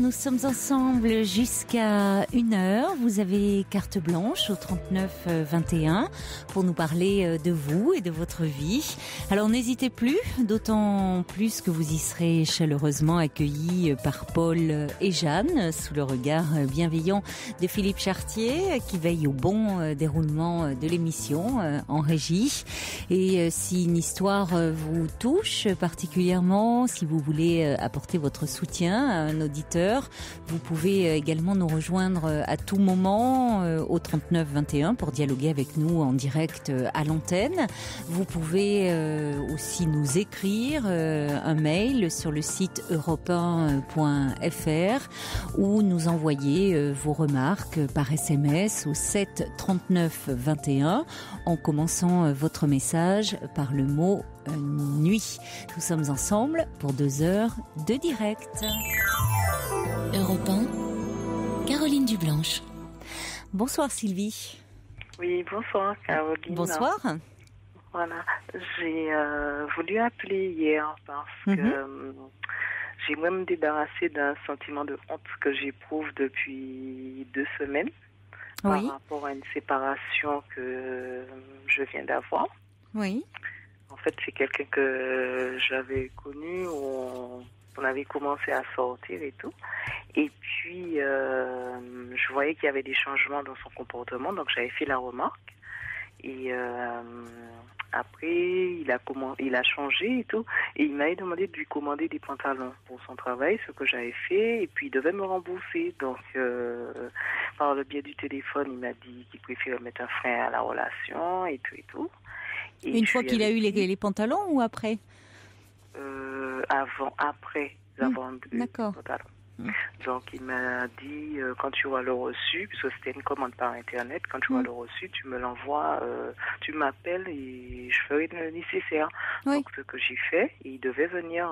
nous sommes ensemble jusqu'à 1h. Vous avez carte blanche au 39 21 pour nous parler de vous et de votre vie. Alors n'hésitez plus, d'autant plus que vous y serez chaleureusement accueillis par Paul et Jeanne, sous le regard bienveillant de Philippe Chartier, qui veille au bon déroulement de l'émission en régie. Et si une histoire vous touche particulièrement, si vous voulez apporter votre soutien à un auditeur, vous pouvez également nous rejoindre à tout moment au 39 21 pour dialoguer avec nous en direct à l'antenne. Vous pouvez aussi nous écrire un mail sur le site europe1.fr ou nous envoyer vos remarques par SMS au 7 39 21 en commençant votre message par le mot nuit. Nous sommes ensemble pour 2 heures de direct. Europe 1, Caroline Dublanche. Bonsoir Sylvie. Oui, bonsoir Caroline. Bonsoir. Voilà, j'ai voulu appeler hier parce que j'ai même débarrassé d'un sentiment de honte que j'éprouve depuis 2 semaines par rapport à une séparation que je viens d'avoir. Oui. En fait, c'est quelqu'un que j'avais connu, on avait commencé à sortir et tout. Et puis, je voyais qu'il y avait des changements dans son comportement, donc j'avais fait la remarque. Et après, il a changé et tout. Et il m'avait demandé de lui commander des pantalons pour son travail, ce que j'avais fait. Et puis, il devait me rembourser. Donc, par le biais du téléphone, il m'a dit qu'il préférait mettre un frein à la relation et tout et tout. Et une fois qu'il a eu les pantalons ou après? Après avoir eu les pantalons. Donc il m'a dit quand tu auras le reçu, puisque c'était une commande par internet, quand tu auras le reçu, tu me l'envoies, tu m'appelles et je ferai le nécessaire. Donc ce que j'ai fait, il devait venir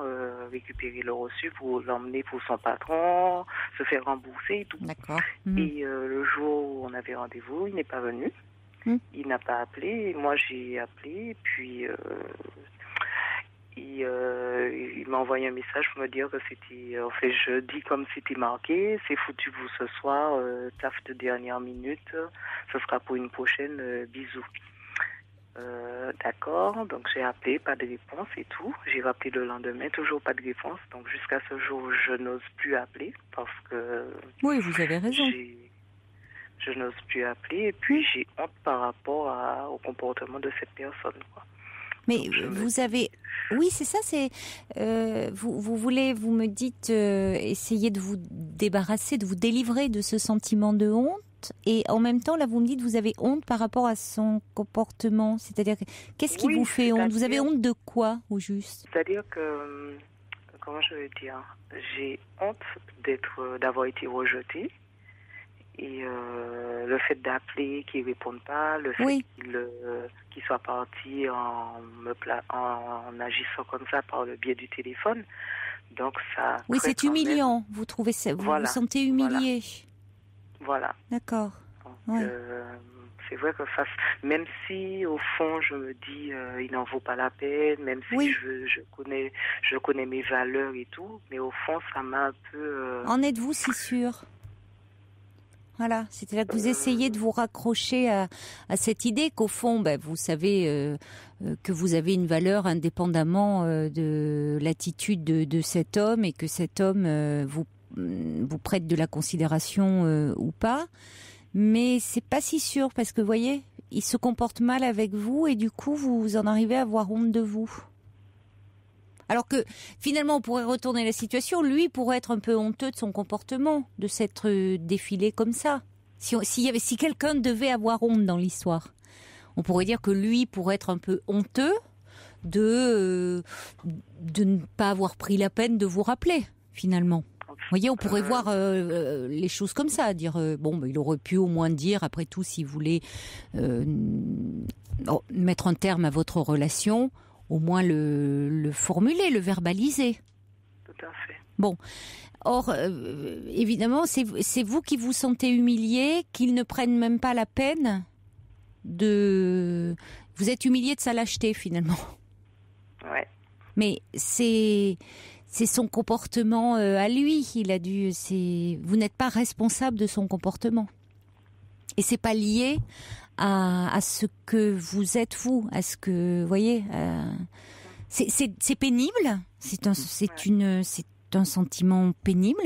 récupérer le reçu pour l'emmener pour son patron, se faire rembourser et tout. Et le jour où on avait rendez-vous, il n'est pas venu. Il n'a pas appelé, moi j'ai appelé, et puis il m'a envoyé un message pour me dire que c'était, en fait, jeudi comme c'était marqué, c'est foutu pour ce soir, taf de dernière minute, ce sera pour une prochaine, bisous. D'accord, donc j'ai appelé, pas de réponse et tout. J'ai rappelé le lendemain, toujours pas de réponse, donc jusqu'à ce jour, je n'ose plus appeler parce que... Oui, vous avez raison. Je n'ose plus appeler et puis j'ai honte par rapport au comportement de cette personne, quoi. Mais vous avez... Oui, c'est ça, c'est... vous voulez, vous me dites, essayer de vous débarrasser, de vous délivrer de ce sentiment de honte, et en même temps, là, vous me dites, vous avez honte par rapport à son comportement. C'est-à-dire, qu'est-ce qui vous fait honte? Vous avez honte de quoi, au juste? C'est-à-dire que, comment je vais dire, j'ai honte d'avoir été rejetée. Et le fait d'appeler, qu'il ne réponde pas, le fait qu'il soit parti en agissant comme ça par le biais du téléphone, donc ça... Oui, c'est humiliant, vous trouvez ça, vous vous sentez humilié. Voilà. D'accord. Donc, c'est vrai que même si au fond je me dis il n'en vaut pas la peine, même si je connais mes valeurs et tout, mais au fond ça m'a un peu... En êtes-vous si sûr? Voilà, c'était là que vous essayez de vous raccrocher à cette idée qu'au fond, vous savez que vous avez une valeur indépendamment de l'attitude de cet homme et que cet homme vous prête de la considération ou pas. Mais c'est pas si sûr parce que vous voyez, il se comporte mal avec vous et du coup vous en arrivez à avoir honte de vous. Alors que finalement on pourrait retourner la situation, lui pourrait être un peu honteux de son comportement, de s'être défilé comme ça. Si quelqu'un devait avoir honte dans l'histoire, on pourrait dire que lui pourrait être un peu honteux de ne pas avoir pris la peine de vous rappeler finalement. Vous voyez, on pourrait voir les choses comme ça, dire il aurait pu au moins dire après tout s'il voulait mettre un terme à votre relation. Au moins le formuler, le verbaliser. Tout à fait. Bon. Or, évidemment, c'est vous qui vous sentez humilié, qu'ils ne prennent même pas la peine de... Vous êtes humilié de sa lâcheté, finalement. Ouais. Mais c'est c'est son comportement à lui. Vous n'êtes pas responsable de son comportement. Et c'est pas lié à ce que vous êtes vous, à ce que, vous voyez, c'est pénible. C'est un sentiment pénible.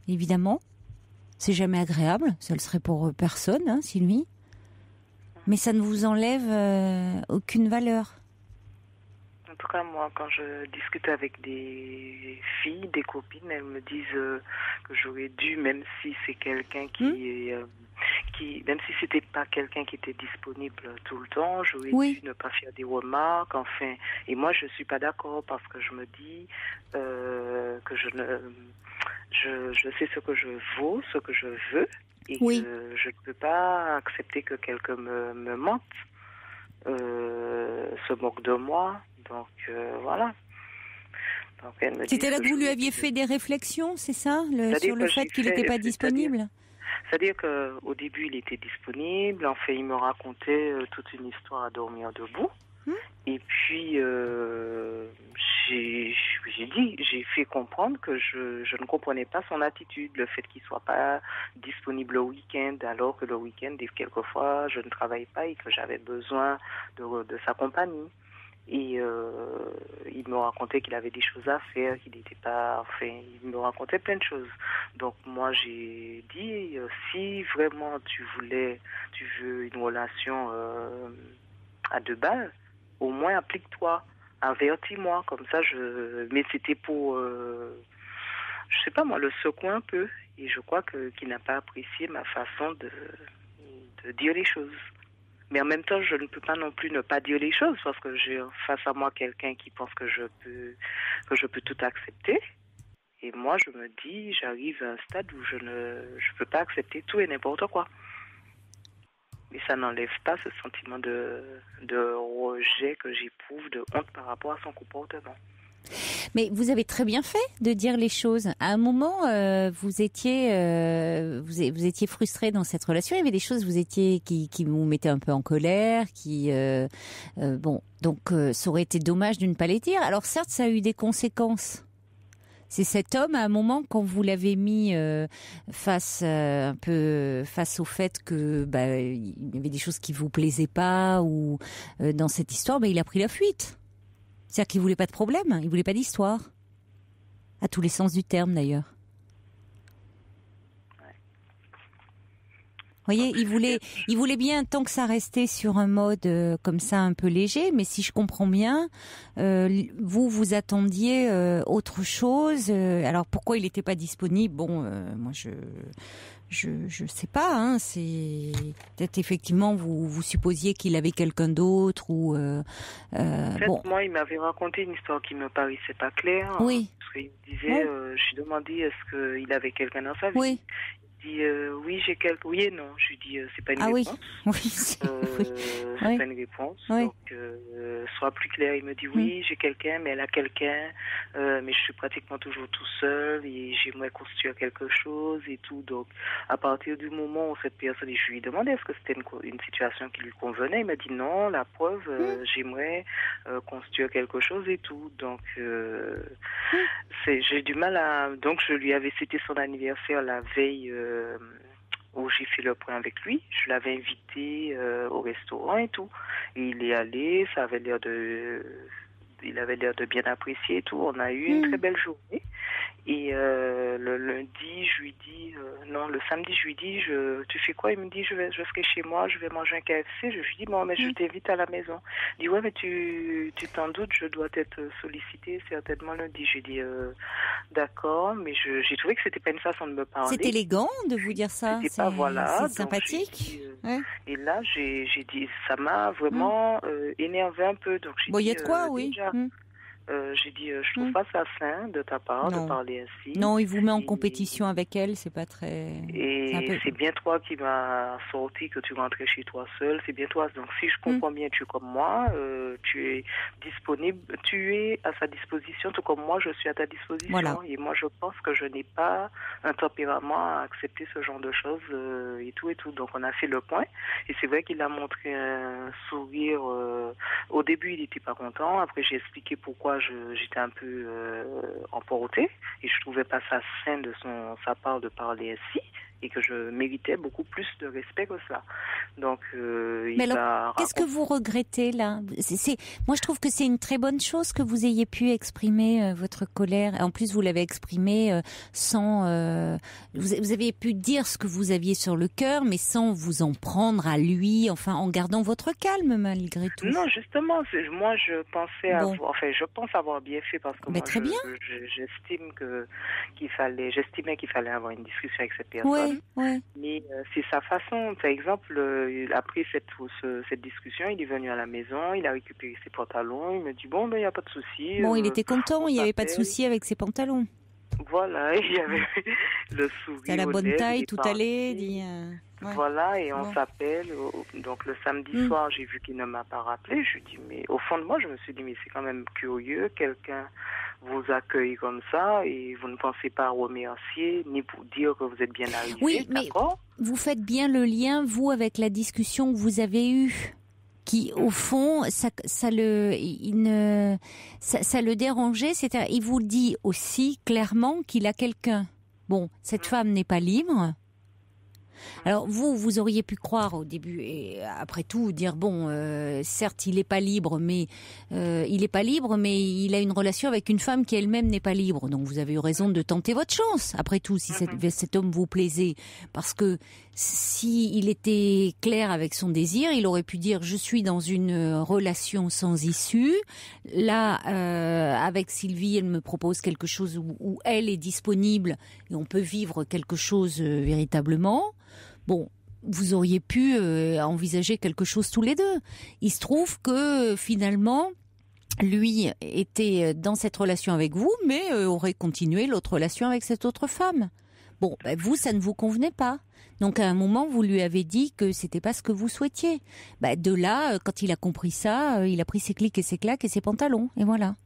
Évidemment, c'est jamais agréable. Ça le serait pour personne, hein, Sylvie. Mais ça ne vous enlève aucune valeur. En tout cas, moi, quand je discute avec des filles, des copines, elles me disent que j'aurais dû, même si c'est quelqu'un même si c'était pas quelqu'un qui était disponible tout le temps, j'aurais dû ne pas faire des remarques, enfin. Et moi, je suis pas d'accord parce que je me dis que je sais ce que je vaux, ce que je veux, et que je ne peux pas accepter que quelqu'un me mente, se moque de moi. Donc voilà. Donc, c'était là que vous lui aviez fait des réflexions, c'est ça, sur le fait qu'il n'était pas disponible? C'est-à-dire qu'au début, il était disponible. En fait, il me racontait toute une histoire à dormir debout. Et puis, j'ai fait comprendre que je ne comprenais pas son attitude, le fait qu'il ne soit pas disponible le week-end, alors que le week-end, quelquefois, je ne travaille pas et que j'avais besoin de sa compagnie. Et il me racontait qu'il avait des choses à faire, qu'il n'était pas... Enfin, il me racontait plein de choses. Donc moi, j'ai dit, si vraiment tu veux une relation à deux balles, au moins applique-toi, avertis-moi, comme ça mais c'était pour, je sais pas moi, le secouer un peu. Et je crois qu'il n'a pas apprécié ma façon de dire les choses. Mais en même temps, je ne peux pas non plus ne pas dire les choses parce que j'ai face à moi quelqu'un qui pense que je peux tout accepter. Et moi, je me dis, j'arrive à un stade où je peux pas accepter tout et n'importe quoi. Mais ça n'enlève pas ce sentiment de rejet que j'éprouve, de honte par rapport à son comportement. Mais vous avez très bien fait de dire les choses. À un moment, vous étiez frustré dans cette relation. Il y avait des choses qui vous mettaient un peu en colère, donc ça aurait été dommage de ne pas les dire. Alors certes, ça a eu des conséquences. C'est cet homme, à un moment, quand vous l'avez mis face au fait que il y avait des choses qui vous plaisaient pas ou dans cette histoire, il a pris la fuite. C'est-à-dire qu'il voulait pas de problème, il voulait pas d'histoire. À tous les sens du terme, d'ailleurs. Vous voyez, il voulait bien, tant que ça restait sur un mode comme ça un peu léger, mais si je comprends bien, vous attendiez autre chose. Alors pourquoi il n'était pas disponible? Bon, moi je sais pas. Hein, c'est peut-être effectivement vous supposiez qu'il avait quelqu'un d'autre ou. En fait, moi, il m'avait raconté une histoire qui me paraissait pas claire. Oui. Parce qu'il disait, j'ai demandé est-ce qu'il avait quelqu'un dans sa vie. Oui. Dit oui, j'ai quelques. Oui et non. Je lui dis c'est pas une réponse. Oui. C'est pas une réponse. Oui. Donc sois plus clair. Il me dit oui, j'ai quelqu'un, mais elle a quelqu'un, mais je suis pratiquement toujours tout seul et j'aimerais construire quelque chose et tout. Donc à partir du moment où cette personne, je lui demandais est-ce que c'était une situation qui lui convenait, il m'a dit non. La preuve, j'aimerais construire quelque chose et tout. Donc j'ai du mal à. Donc je lui avais cité son anniversaire la veille. Où j'ai fait le point avec lui, je l'avais invité au restaurant et tout. Et il est allé, il avait l'air de bien apprécier et tout. On a eu une très belle journée. Et le lundi, je lui dis, le samedi, je lui dis, tu fais quoi? Il me dit, je serai chez moi, je vais manger un KFC. Je lui dis, bon, mais je t'invite à la maison. Il dit, ouais, mais tu t'en doutes, je dois être sollicitée certainement lundi. J'ai dit, d'accord, mais j'ai trouvé que c'était pas une façon de me parler. C'est élégant de vous dire ça. C'était pas, voilà. C'est sympathique. Et là, j'ai dit, ça m'a vraiment énervé un peu. Donc, il y a de quoi, oui. Déjà, j'ai dit, je trouve pas ça sain de ta part de parler ainsi. Non, il vous met en compétition avec elle, c'est pas très. Et c'est bien toi qui m'as sorti que tu rentrais chez toi seul, c'est bien toi. Donc si je comprends bien, tu es comme moi, tu es disponible, tu es à sa disposition, tout comme moi, je suis à ta disposition. Voilà. Et moi, je pense que je n'ai pas un tempérament à accepter ce genre de choses et tout et tout. Donc on a fait le point. Et c'est vrai qu'il a montré un sourire. Au début, il n'était pas content. Après, j'ai expliqué pourquoi fois, j'étais un peu emportée et je trouvais pas ça sain de sa part de parler ainsi et que je méritais beaucoup plus de respect que ça. Donc, mais alors, qu'est-ce que vous regrettez là ? Moi, je trouve que c'est une très bonne chose que vous ayez pu exprimer votre colère. En plus, vous l'avez exprimé sans... vous avez pu dire ce que vous aviez sur le cœur, mais sans vous en prendre à lui, enfin, en gardant votre calme malgré tout. Non, justement, moi, je pense avoir bien fait parce que moi, très bien. j'estimais qu'il fallait avoir une discussion avec cette personne. Ouais. Mais c'est sa façon. Par exemple, après cette discussion, il est venu à la maison, il a récupéré ses pantalons, il me dit bon, ben il n'y a pas de souci. Bon, il était content, il n'y avait pas de souci avec ses pantalons. Voilà, il y avait le sourire. T'as la bonne taille, tout allait. Voilà, et on s'appelle. Donc le samedi soir, j'ai vu qu'il ne m'a pas rappelé. Je lui dis, mais au fond de moi, je me suis dit, mais c'est quand même curieux, quelqu'un vous accueille comme ça et vous ne pensez pas à remercier ni pour dire que vous êtes bien arrivé. Oui, mais vous faites bien le lien, vous, avec la discussion que vous avez eue, qui, au fond, ça le dérangeait. C'est-à-dire, il vous dit aussi clairement qu'il a quelqu'un. Bon, cette femme n'est pas libre. Alors vous auriez pu croire au début et après tout dire bon, certes il n'est pas libre, mais il a une relation avec une femme qui elle-même n'est pas libre. Donc vous avez eu raison de tenter votre chance. Après tout, si cet homme vous plaisait, parce que si il était clair avec son désir, il aurait pu dire je suis dans une relation sans issue. Là, avec Sylvie, elle me propose quelque chose où elle est disponible et on peut vivre quelque chose véritablement. Bon, vous auriez pu envisager quelque chose tous les deux. Il se trouve que finalement, lui était dans cette relation avec vous, mais aurait continué l'autre relation avec cette autre femme. Bon, vous, ça ne vous convenait pas. Donc à un moment, vous lui avez dit que c'était pas ce que vous souhaitiez. De là, quand il a compris ça, il a pris ses clics et ses claques et ses pantalons, et voilà.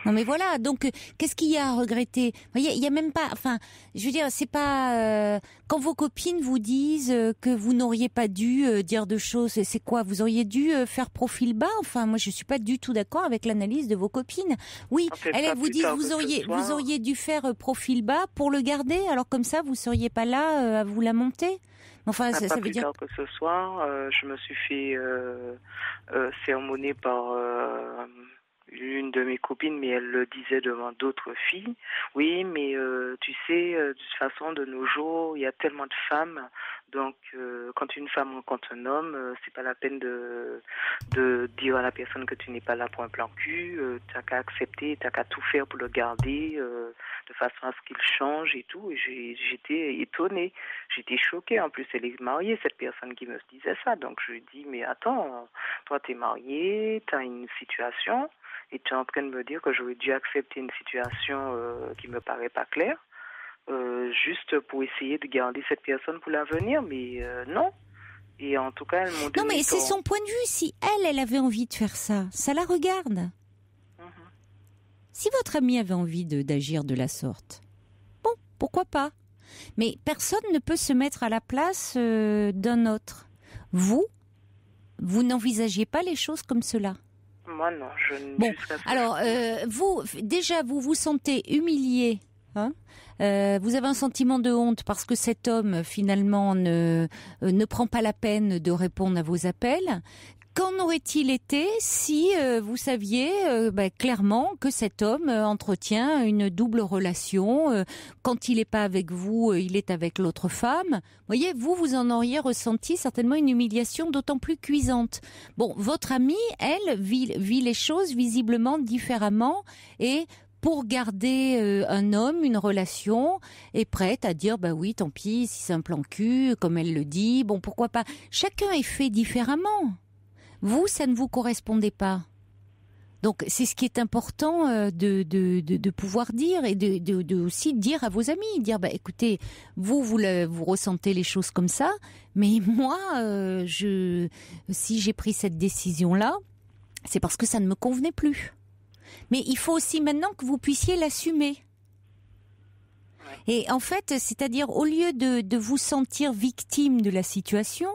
Non mais voilà, donc qu'est-ce qu'il y a à regretter ? Il y a même pas, enfin, je veux dire, c'est pas quand vos copines vous disent que vous n'auriez pas dû dire de choses, c'est quoi ? Vous auriez dû faire profil bas ? Enfin, moi je suis pas du tout d'accord avec l'analyse de vos copines. Oui, elles vous disent vous auriez dû faire profil bas pour le garder, alors comme ça vous seriez pas là à vous lamenter. Enfin, ça veut dire que ce soir, je me suis fait sermonner par une de mes copines, mais elle le disait devant d'autres filles. Oui, mais tu sais, de toute façon, de nos jours, il y a tellement de femmes. Donc, quand une femme rencontre un homme, c'est pas la peine de dire à la personne que tu n'es pas là pour un plan cul. T'as qu'à accepter, t'as qu'à tout faire pour le garder, de façon à ce qu'il change et tout. Et j'étais étonnée, j'étais choquée. En plus, elle est mariée, cette personne qui me disait ça. Donc, je lui dis, mais attends, toi, t'es mariée, t'as une situation. Et tu es en train de me dire que j'aurais dû accepter une situation qui me paraît pas claire, juste pour essayer de garder cette personne pour l'avenir, mais non. Et en tout cas, elle m'a donné... Non, mais c'est son point de vue. Si elle avait envie de faire ça, ça la regarde. Si votre amie avait envie d'agir de la sorte, bon, pourquoi pas ? Mais personne ne peut se mettre à la place d'un autre. Vous n'envisagiez pas les choses comme cela. Moi, non, je ne... Bon, alors, vous vous sentez humilié, hein ? Vous avez un sentiment de honte parce que cet homme, finalement, ne prend pas la peine de répondre à vos appels. Qu'en aurait-il été si vous saviez clairement que cet homme entretient une double relation, quand il n'est pas avec vous, il est avec l'autre femme. Vous voyez, vous en auriez ressenti certainement une humiliation d'autant plus cuisante. Bon, votre amie, elle, vit les choses visiblement différemment et pour garder un homme, une relation, est prête à dire oui, tant pis, si c'est un plan cul, comme elle le dit, bon, pourquoi pas. Chacun est fait différemment. Vous, ça ne vous correspondait pas. Donc, c'est ce qui est important de pouvoir dire et de aussi dire à vos amis, dire écoutez, vous ressentez les choses comme ça, mais moi, si j'ai pris cette décision-là, c'est parce que ça ne me convenait plus. Mais il faut aussi maintenant que vous puissiez l'assumer. Et en fait, c'est-à-dire au lieu de vous sentir victime de la situation,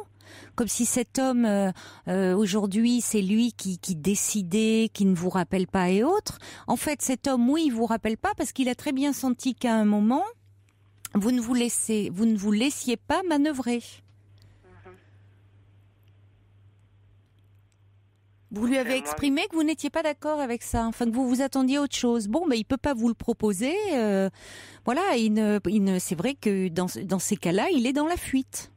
Comme si cet homme, aujourd'hui, c'est lui qui décidait, qui ne vous rappelle pas et autres. En fait, cet homme, oui, il vous rappelle pas parce qu'il a très bien senti qu'à un moment, vous ne vous laissiez pas manœuvrer. Vous lui avez exprimé que vous n'étiez pas d'accord avec ça, enfin que vous vous attendiez à autre chose. Bon, mais il peut pas vous le proposer. Voilà, c'est vrai que dans ces cas-là, il est dans la fuite.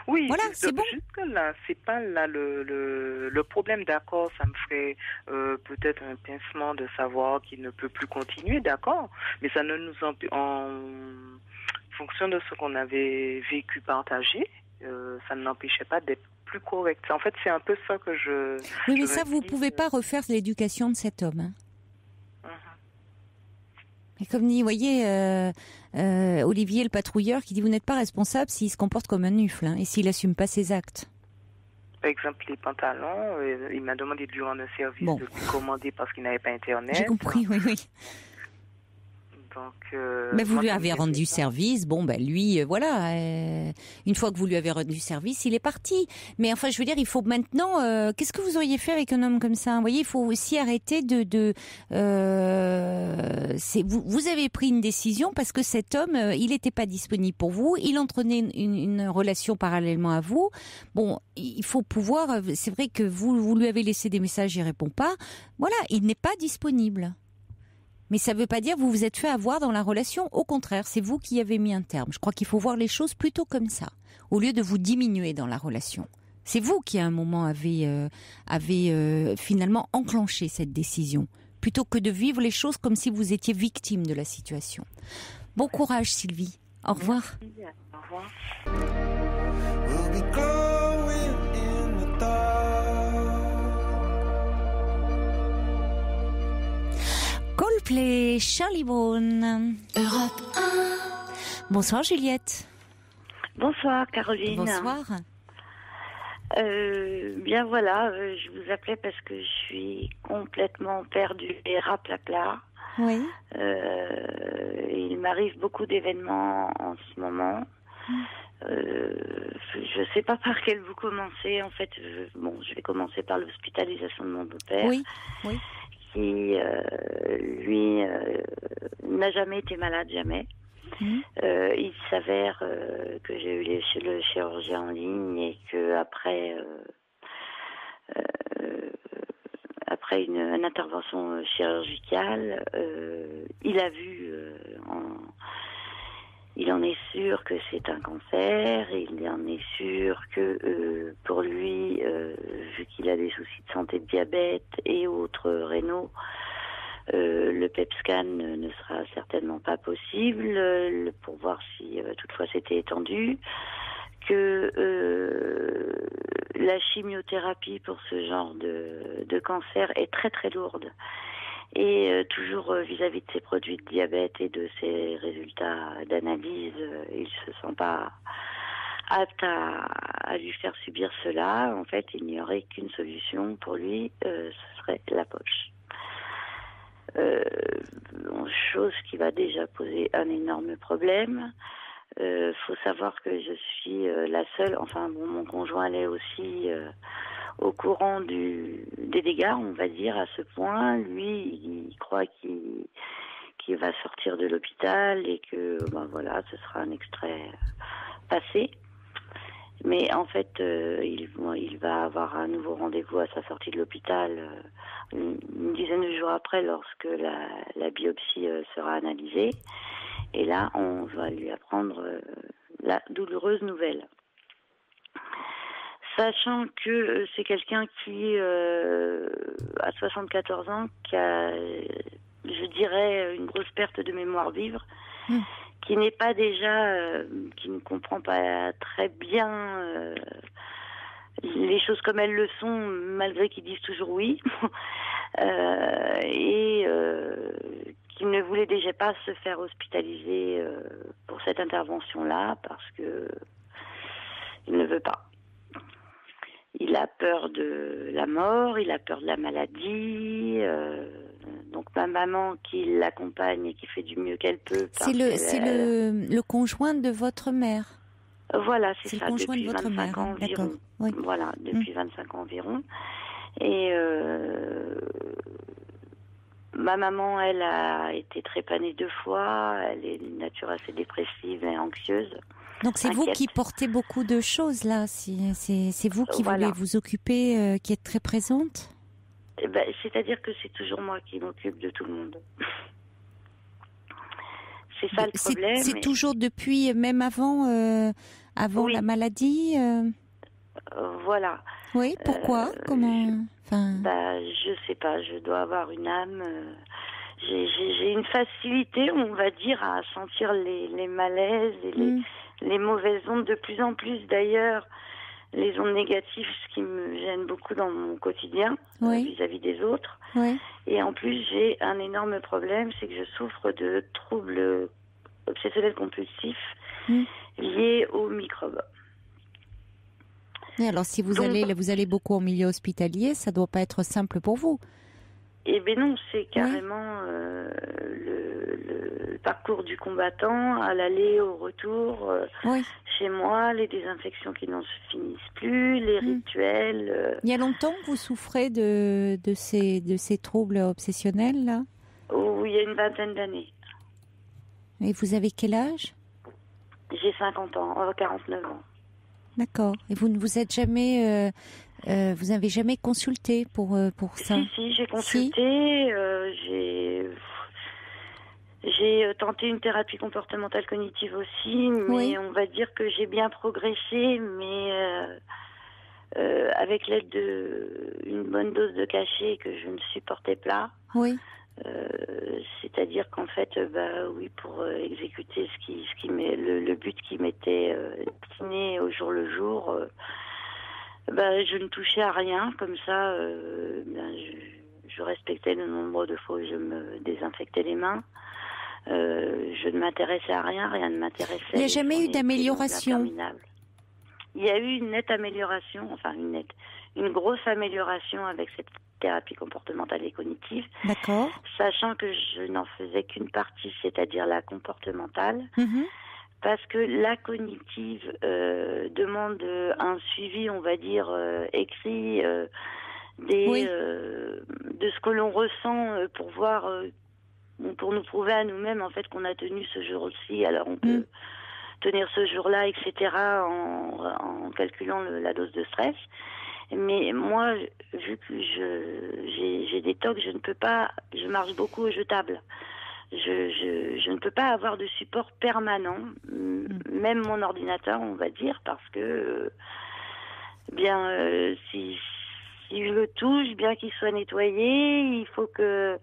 Oui, voilà, c'est bon. Jusque là, c'est pas là le problème, d'accord. Ça me ferait peut-être un pincement de savoir qu'il ne peut plus continuer, d'accord. Mais ça ne nous en fonction de ce qu'on avait vécu, partagé, ça ne n'empêchait pas d'être plus correct. En fait, c'est un peu ça que je... Oui, mais ça, vous pouvez pas refaire l'éducation de cet homme. Hein. Et comme dit, vous voyez, Olivier le patrouilleur qui dit vous n'êtes pas responsable s'il se comporte comme un mufle et s'il assume pas ses actes. Par exemple, les pantalons, il m'a demandé de lui rendre un service, de lui commander parce qu'il n'avait pas Internet. J'ai compris, oui. Donc, mais vous lui avez rendu service, lui, voilà. Une fois que vous lui avez rendu service, il est parti. Mais enfin, je veux dire, il faut maintenant. Qu'est-ce que vous auriez fait avec un homme comme ça ? Vous voyez, il faut aussi arrêter vous avez pris une décision parce que cet homme, il n'était pas disponible pour vous. Il entretenait une relation parallèlement à vous. Bon, il faut pouvoir. C'est vrai que vous lui avez laissé des messages, il répond pas. Voilà, il n'est pas disponible. Mais ça ne veut pas dire que vous vous êtes fait avoir dans la relation. Au contraire, c'est vous qui avez mis un terme. Je crois qu'il faut voir les choses plutôt comme ça, au lieu de vous diminuer dans la relation. C'est vous qui, à un moment, avez finalement enclenché cette décision, plutôt que de vivre les choses comme si vous étiez victime de la situation. Bon courage, Sylvie. Au revoir. Merci. Au revoir. Coldplay, Charlie Brown. Europe 1. Bonsoir Juliette. Bonsoir Caroline. Bonsoir. Bien voilà, je vous appelais parce que je suis complètement perdue et raplapla. Oui. Il m'arrive beaucoup d'événements en ce moment. Je ne sais pas par quel vous commencez. En fait, je vais commencer par l'hospitalisation de mon beau-père. Oui. Qui, lui, n'a jamais été malade, jamais. Il s'avère que j'ai eu le chirurgien en ligne et que après une intervention chirurgicale, il a vu, il en est sûr que c'est un cancer, il en est sûr que pour lui, vu qu'il a des soucis de santé, de diabète et autres rénaux, le PET scan ne sera certainement pas possible pour voir si toutefois c'était étendu, que la chimiothérapie pour ce genre de cancer est très très lourde. Et toujours vis-à-vis de ses produits de diabète et de ses résultats d'analyse, il se sent pas apte à lui faire subir cela. En fait, il n'y aurait qu'une solution pour lui, ce serait la poche. Chose qui va déjà poser un énorme problème. Faut savoir que je suis la seule, mon conjoint l'est aussi au courant des dégâts, on va dire, à ce point. Lui, il croit qu'il va sortir de l'hôpital et que, ce sera un extrait passé. Mais en fait, il va avoir un nouveau rendez-vous à sa sortie de l'hôpital une dizaine de jours après, lorsque la biopsie sera analysée. Et là, on va lui apprendre la douloureuse nouvelle. Sachant que c'est quelqu'un qui a 74 ans, qui a, je dirais, une grosse perte de mémoire vive, qui n'est pas déjà, qui ne comprend pas très bien les choses comme elles le sont, malgré qu'ils disent toujours oui, et qui ne voulait déjà pas se faire hospitaliser pour cette intervention-là, parce que il ne veut pas. Il a peur de la mort, il a peur de la maladie. Donc ma maman qui l'accompagne et qui fait du mieux qu'elle peut. C'est le conjoint de votre mère. Voilà, c'est ça, le conjoint depuis de votre 25 mère, ans environ. d'accord. Oui. Voilà, depuis 25 ans environ. Et ma maman, elle a été trépanée 2 fois. Elle est d'une nature assez dépressive et anxieuse. Donc c'est vous inquiète. qui portez beaucoup de choses là. C'est vous qui Voilà. voulez vous occuper, qui êtes très présente. C'est-à-dire que c'est toujours moi qui m'occupe de tout le monde. C'est ça le problème. C'est toujours depuis, même avant Oui. la maladie. Voilà. Oui. Pourquoi Comment je sais pas. Je dois avoir une âme. J'ai une facilité, on va dire, à sentir les malaises et les mauvaises ondes. De plus en plus, d'ailleurs, les ondes négatives, ce qui me gêne beaucoup dans mon quotidien, vis-à-vis des autres. Oui. Et en plus, j'ai un énorme problème, c'est que je souffre de troubles obsessionnels compulsifs liés aux microbes. Et alors, si vous allez beaucoup en milieu hospitalier, ça doit pas être simple pour vous. Eh bien non, c'est carrément le parcours du combattant, à l'aller, au retour, chez moi, les désinfections qui n'en finissent plus, les rituels. Il y a longtemps que vous souffrez de ces troubles obsessionnels, là ? Oh, il y a une 20aine d'années. Et vous avez quel âge ? J'ai 49 ans. D'accord. Et vous ne vous êtes jamais... vous n'avez jamais consulté pour ça ? Si, j'ai consulté. J'ai tenté une thérapie comportementale cognitive aussi, mais on va dire que j'ai bien progressé, mais avec l'aide d'une bonne dose de cachet que je ne supportais pas. Oui. C'est-à-dire qu'en fait, pour exécuter le but qui m'était destiné au jour le jour, je ne touchais à rien. Comme ça, je respectais le nombre de fois où je me désinfectais les mains. Je ne m'intéressais à rien, rien ne m'intéressait. Il n'y a jamais eu d'amélioration. Il y a eu une nette amélioration, une grosse amélioration avec cette thérapie comportementale et cognitive. D'accord. Sachant que je n'en faisais qu'une partie, c'est-à-dire la comportementale. Parce que la cognitive demande un suivi, on va dire, écrit de ce que l'on ressent pour nous prouver à nous-mêmes en fait qu'on a tenu ce jour-ci. Alors on peut tenir ce jour-là, etc. en calculant la dose de stress. Mais moi, vu que j'ai des TOC, je ne peux pas. Je marche beaucoup au jetable. Je ne peux pas avoir de support permanent, même mon ordinateur, on va dire, parce que si je le touche, bien qu'il soit nettoyé, il faut que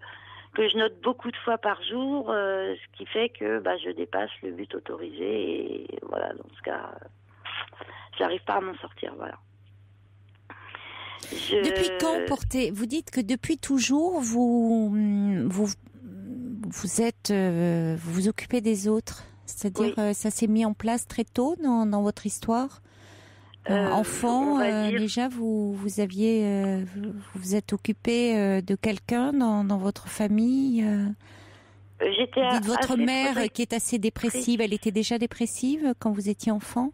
je note beaucoup de fois par jour, ce qui fait que je dépasse le but autorisé, et voilà, dans ce cas, j'arrive pas à m'en sortir, voilà. Depuis quand vous dites que depuis toujours vous vous occupez des autres, c'est-à-dire ça s'est mis en place très tôt dans votre histoire. Enfant, déjà vous êtes occupé de quelqu'un dans votre famille. Dites votre mère qui est assez dépressive, elle était déjà dépressive quand vous étiez enfant.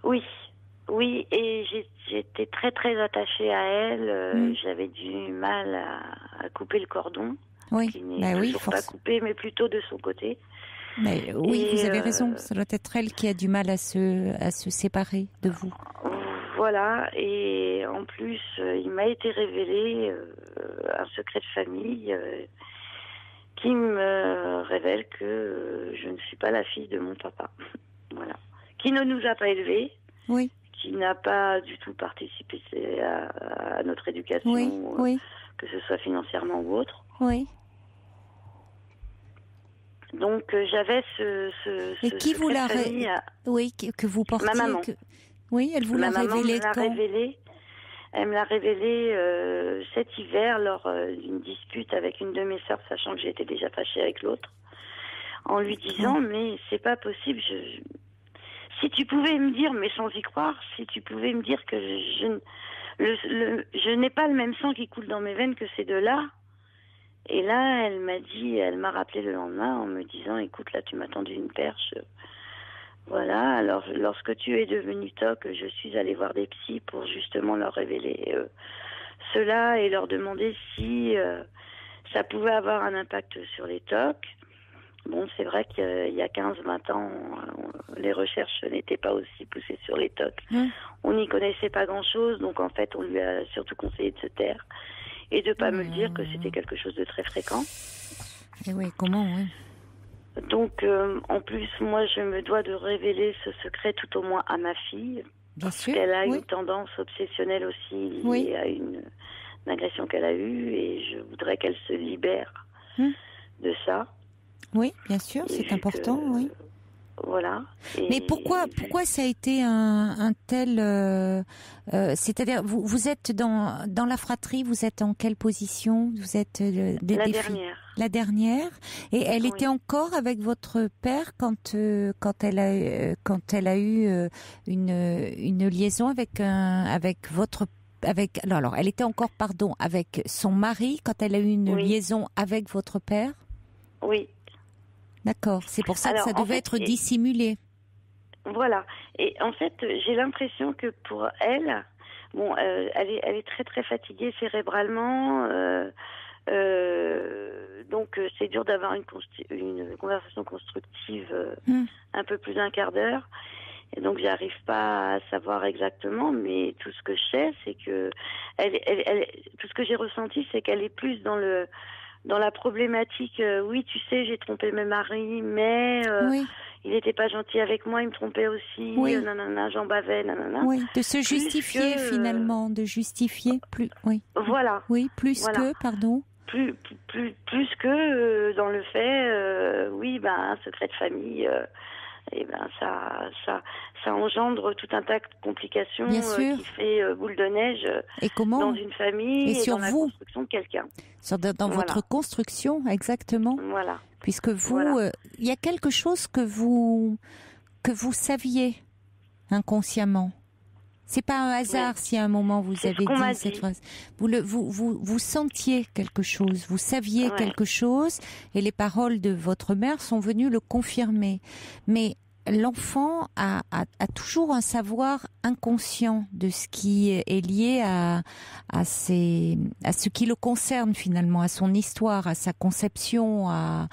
Oui, et j'étais très très attachée à elle. J'avais du mal à couper le cordon, qui n'est toujours pas coupé, mais plutôt de son côté. Mais oui, vous avez raison. Ça doit être elle qui a du mal à se séparer de vous. Voilà, et en plus, il m'a été révélé un secret de famille qui me révèle que je ne suis pas la fille de mon papa. Voilà, qui ne nous a pas élevés. Oui. Qui n'a pas du tout participé à notre éducation, que ce soit financièrement ou autre. Oui. Donc j'avais Et qui vous l'a que vous portiez. Ma maman. Oui, elle vous l'a révélé quand ? Elle me l'a révélé cet hiver lors d'une dispute avec une de mes sœurs, sachant que j'étais déjà fâchée avec l'autre, en lui disant mais c'est pas possible. Si tu pouvais me dire, mais sans y croire, si tu pouvais me dire que je n'ai pas le même sang qui coule dans mes veines que ces deux-là. Et là, elle m'a rappelé le lendemain en me disant, écoute, là, tu m'as tendu une perche. Voilà, alors lorsque tu es devenu TOC, je suis allée voir des psys pour justement leur révéler cela et leur demander si ça pouvait avoir un impact sur les TOC. Bon, c'est vrai qu'il y a 15-20 ans, les recherches n'étaient pas aussi poussées sur les TOC. On n'y connaissait pas grand-chose, donc en fait, on lui a surtout conseillé de se taire et de ne pas me le dire que c'était quelque chose de très fréquent. Et oui, comment, oui. Donc, en plus, moi, je me dois de révéler ce secret tout au moins à ma fille. Bien sûr, Elle a une tendance obsessionnelle aussi liée à une agression qu'elle a eue et je voudrais qu'elle se libère de ça. Oui, bien sûr, c'est important, oui. Voilà. Mais pourquoi ça a été un tel... c'est-à-dire, vous êtes dans la fratrie, vous êtes en quelle position? Vous êtes la dernière. La dernière. Et elle était encore avec votre père quand elle a eu une liaison avec votre... Alors, elle était encore, avec son mari quand elle a eu une liaison avec votre père? Oui. D'accord, c'est pour ça que ça devait être dissimulé. Voilà, et en fait, j'ai l'impression que pour elle, bon, elle est très très fatiguée cérébralement, donc c'est dur d'avoir une conversation constructive un peu plus d'un quart d'heure. Et donc j'arrive pas à savoir exactement, mais tout ce que je sais, c'est que tout ce que j'ai ressenti, c'est qu'elle est plus dans la problématique, oui, tu sais, j'ai trompé mon mari, mais il n'était pas gentil avec moi, il me trompait aussi, nanana, j'en bavais, nanana. Oui, de se justifier finalement, de justifier plus, Voilà. Oui, plus que, pardon. Plus que dans le fait, un secret de famille, ça engendre tout un tas de complications qui fait boule de neige dans une famille et dans la construction de quelqu'un. Dans votre construction, exactement. Voilà. Puisque vous, il y a quelque chose que vous saviez inconsciemment. C'est pas un hasard si à un moment vous avez dit cette phrase. Vous sentiez quelque chose, vous saviez quelque chose, et les paroles de votre mère sont venues le confirmer. Mais l'enfant a toujours un savoir inconscient de ce qui est lié à ce qui le concerne finalement, à son histoire, à sa conception, à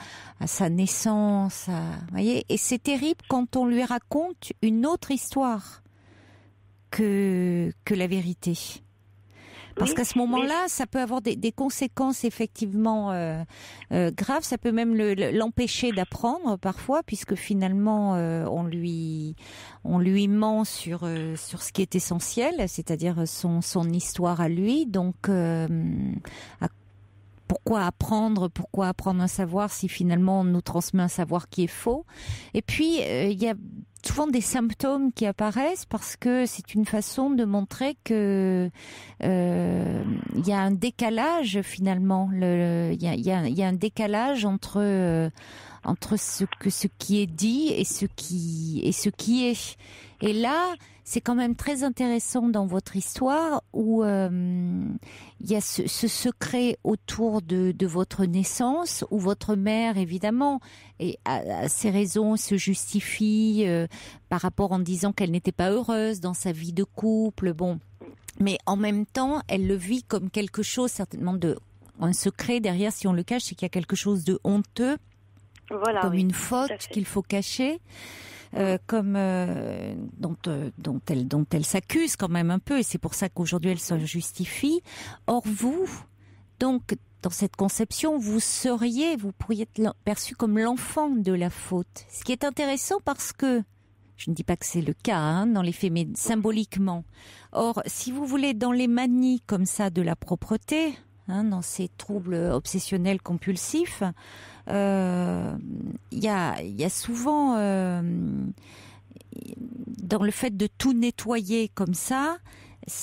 sa naissance. Voyez, et c'est terrible quand on lui raconte une autre histoire que la vérité. Parce qu'à ce moment-là, ça peut avoir des conséquences effectivement graves. Ça peut même l'empêcher d'apprendre parfois, puisque finalement on lui ment sur ce qui est essentiel, c'est-à-dire son histoire à lui. Donc pourquoi apprendre un savoir si finalement on nous transmet un savoir qui est faux? Et puis il y a souvent des symptômes qui apparaissent parce que c'est une façon de montrer que il y a un décalage finalement. Il y a un décalage entre ce qui est dit et ce qui est. Et là, c'est quand même très intéressant dans votre histoire où il y a ce secret autour de votre naissance, où votre mère, évidemment, a ses raisons, se justifie par rapport en disant qu'elle n'était pas heureuse dans sa vie de couple. Bon, mais en même temps, elle le vit comme quelque chose, certainement, un secret derrière, si on le cache, c'est qu'il y a quelque chose de honteux, comme une faute qu'il faut cacher. Dont elle s'accuse quand même un peu, et c'est pour ça qu'aujourd'hui elle se justifie. Or vous, donc dans cette conception, vous pourriez être perçu comme l'enfant de la faute. Ce qui est intéressant parce que, je ne dis pas que c'est le cas dans les faits, mais symboliquement. Or, si vous voulez, dans les manies comme ça de la propreté, dans ces troubles obsessionnels compulsifs, il y a souvent dans le fait de tout nettoyer comme ça,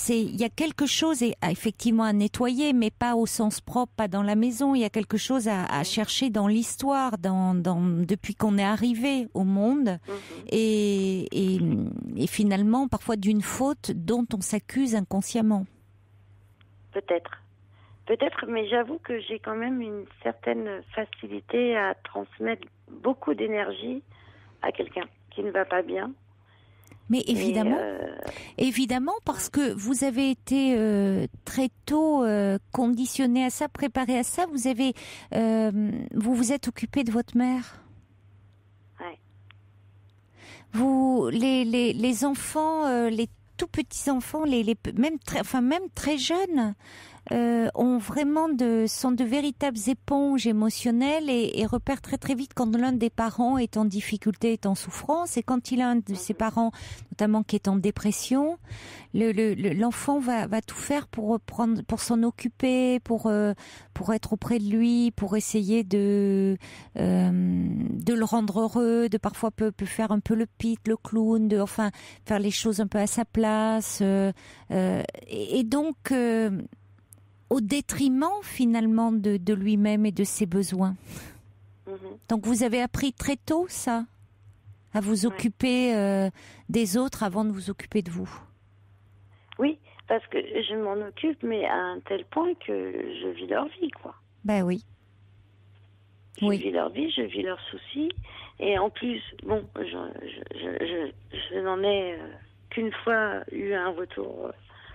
il y a quelque chose effectivement à nettoyer, mais pas au sens propre, pas dans la maison. Il y a quelque chose à chercher dans l'histoire, depuis qu'on est arrivé au monde, et finalement parfois d'une faute dont on s'accuse inconsciemment. Peut-être, mais j'avoue que j'ai quand même une certaine facilité à transmettre beaucoup d'énergie à quelqu'un qui ne va pas bien. Mais évidemment, parce que vous avez été très tôt conditionné à ça, préparé à ça. Vous avez, vous vous êtes occupé de votre mère. Ouais. Vous, les enfants, les tout petits enfants, même très jeunes, sont de véritables éponges émotionnelles et repèrent très très vite quand l'un des parents est en difficulté, est en souffrance, et quand il a un de ses parents, notamment qui est en dépression, l'enfant va tout faire pour s'en occuper, pour être auprès de lui, pour essayer de le rendre heureux, de parfois peut faire un peu le pit, le clown, faire les choses un peu à sa place, et donc au détriment finalement de lui-même et de ses besoins. Donc vous avez appris très tôt ça, à vous occuper des autres avant de vous occuper de vous. Oui, parce que je m'en occupe, mais à un tel point que je vis leur vie, quoi. Ben oui. Je vis leur vie, je vis leurs soucis, et en plus, bon, je n'en ai qu'une fois eu un retour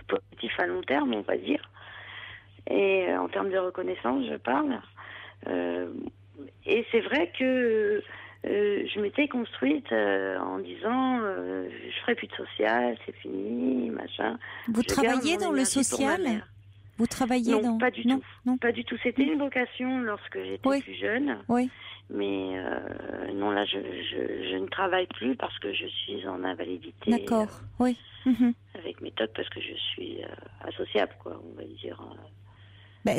positif à long terme, on va dire. Et en termes de reconnaissance, je parle. Et c'est vrai que je m'étais construite en disant je ferai plus de social, c'est fini, machin. Vous travaillez dans le social ? Vous travaillez non, pas du tout. Non, pas du tout. C'était une vocation lorsque j'étais plus jeune. Oui. Mais non, là, je ne travaille plus parce que je suis en invalidité. D'accord. Oui. Avec méthode parce que je suis associable, quoi, on va dire.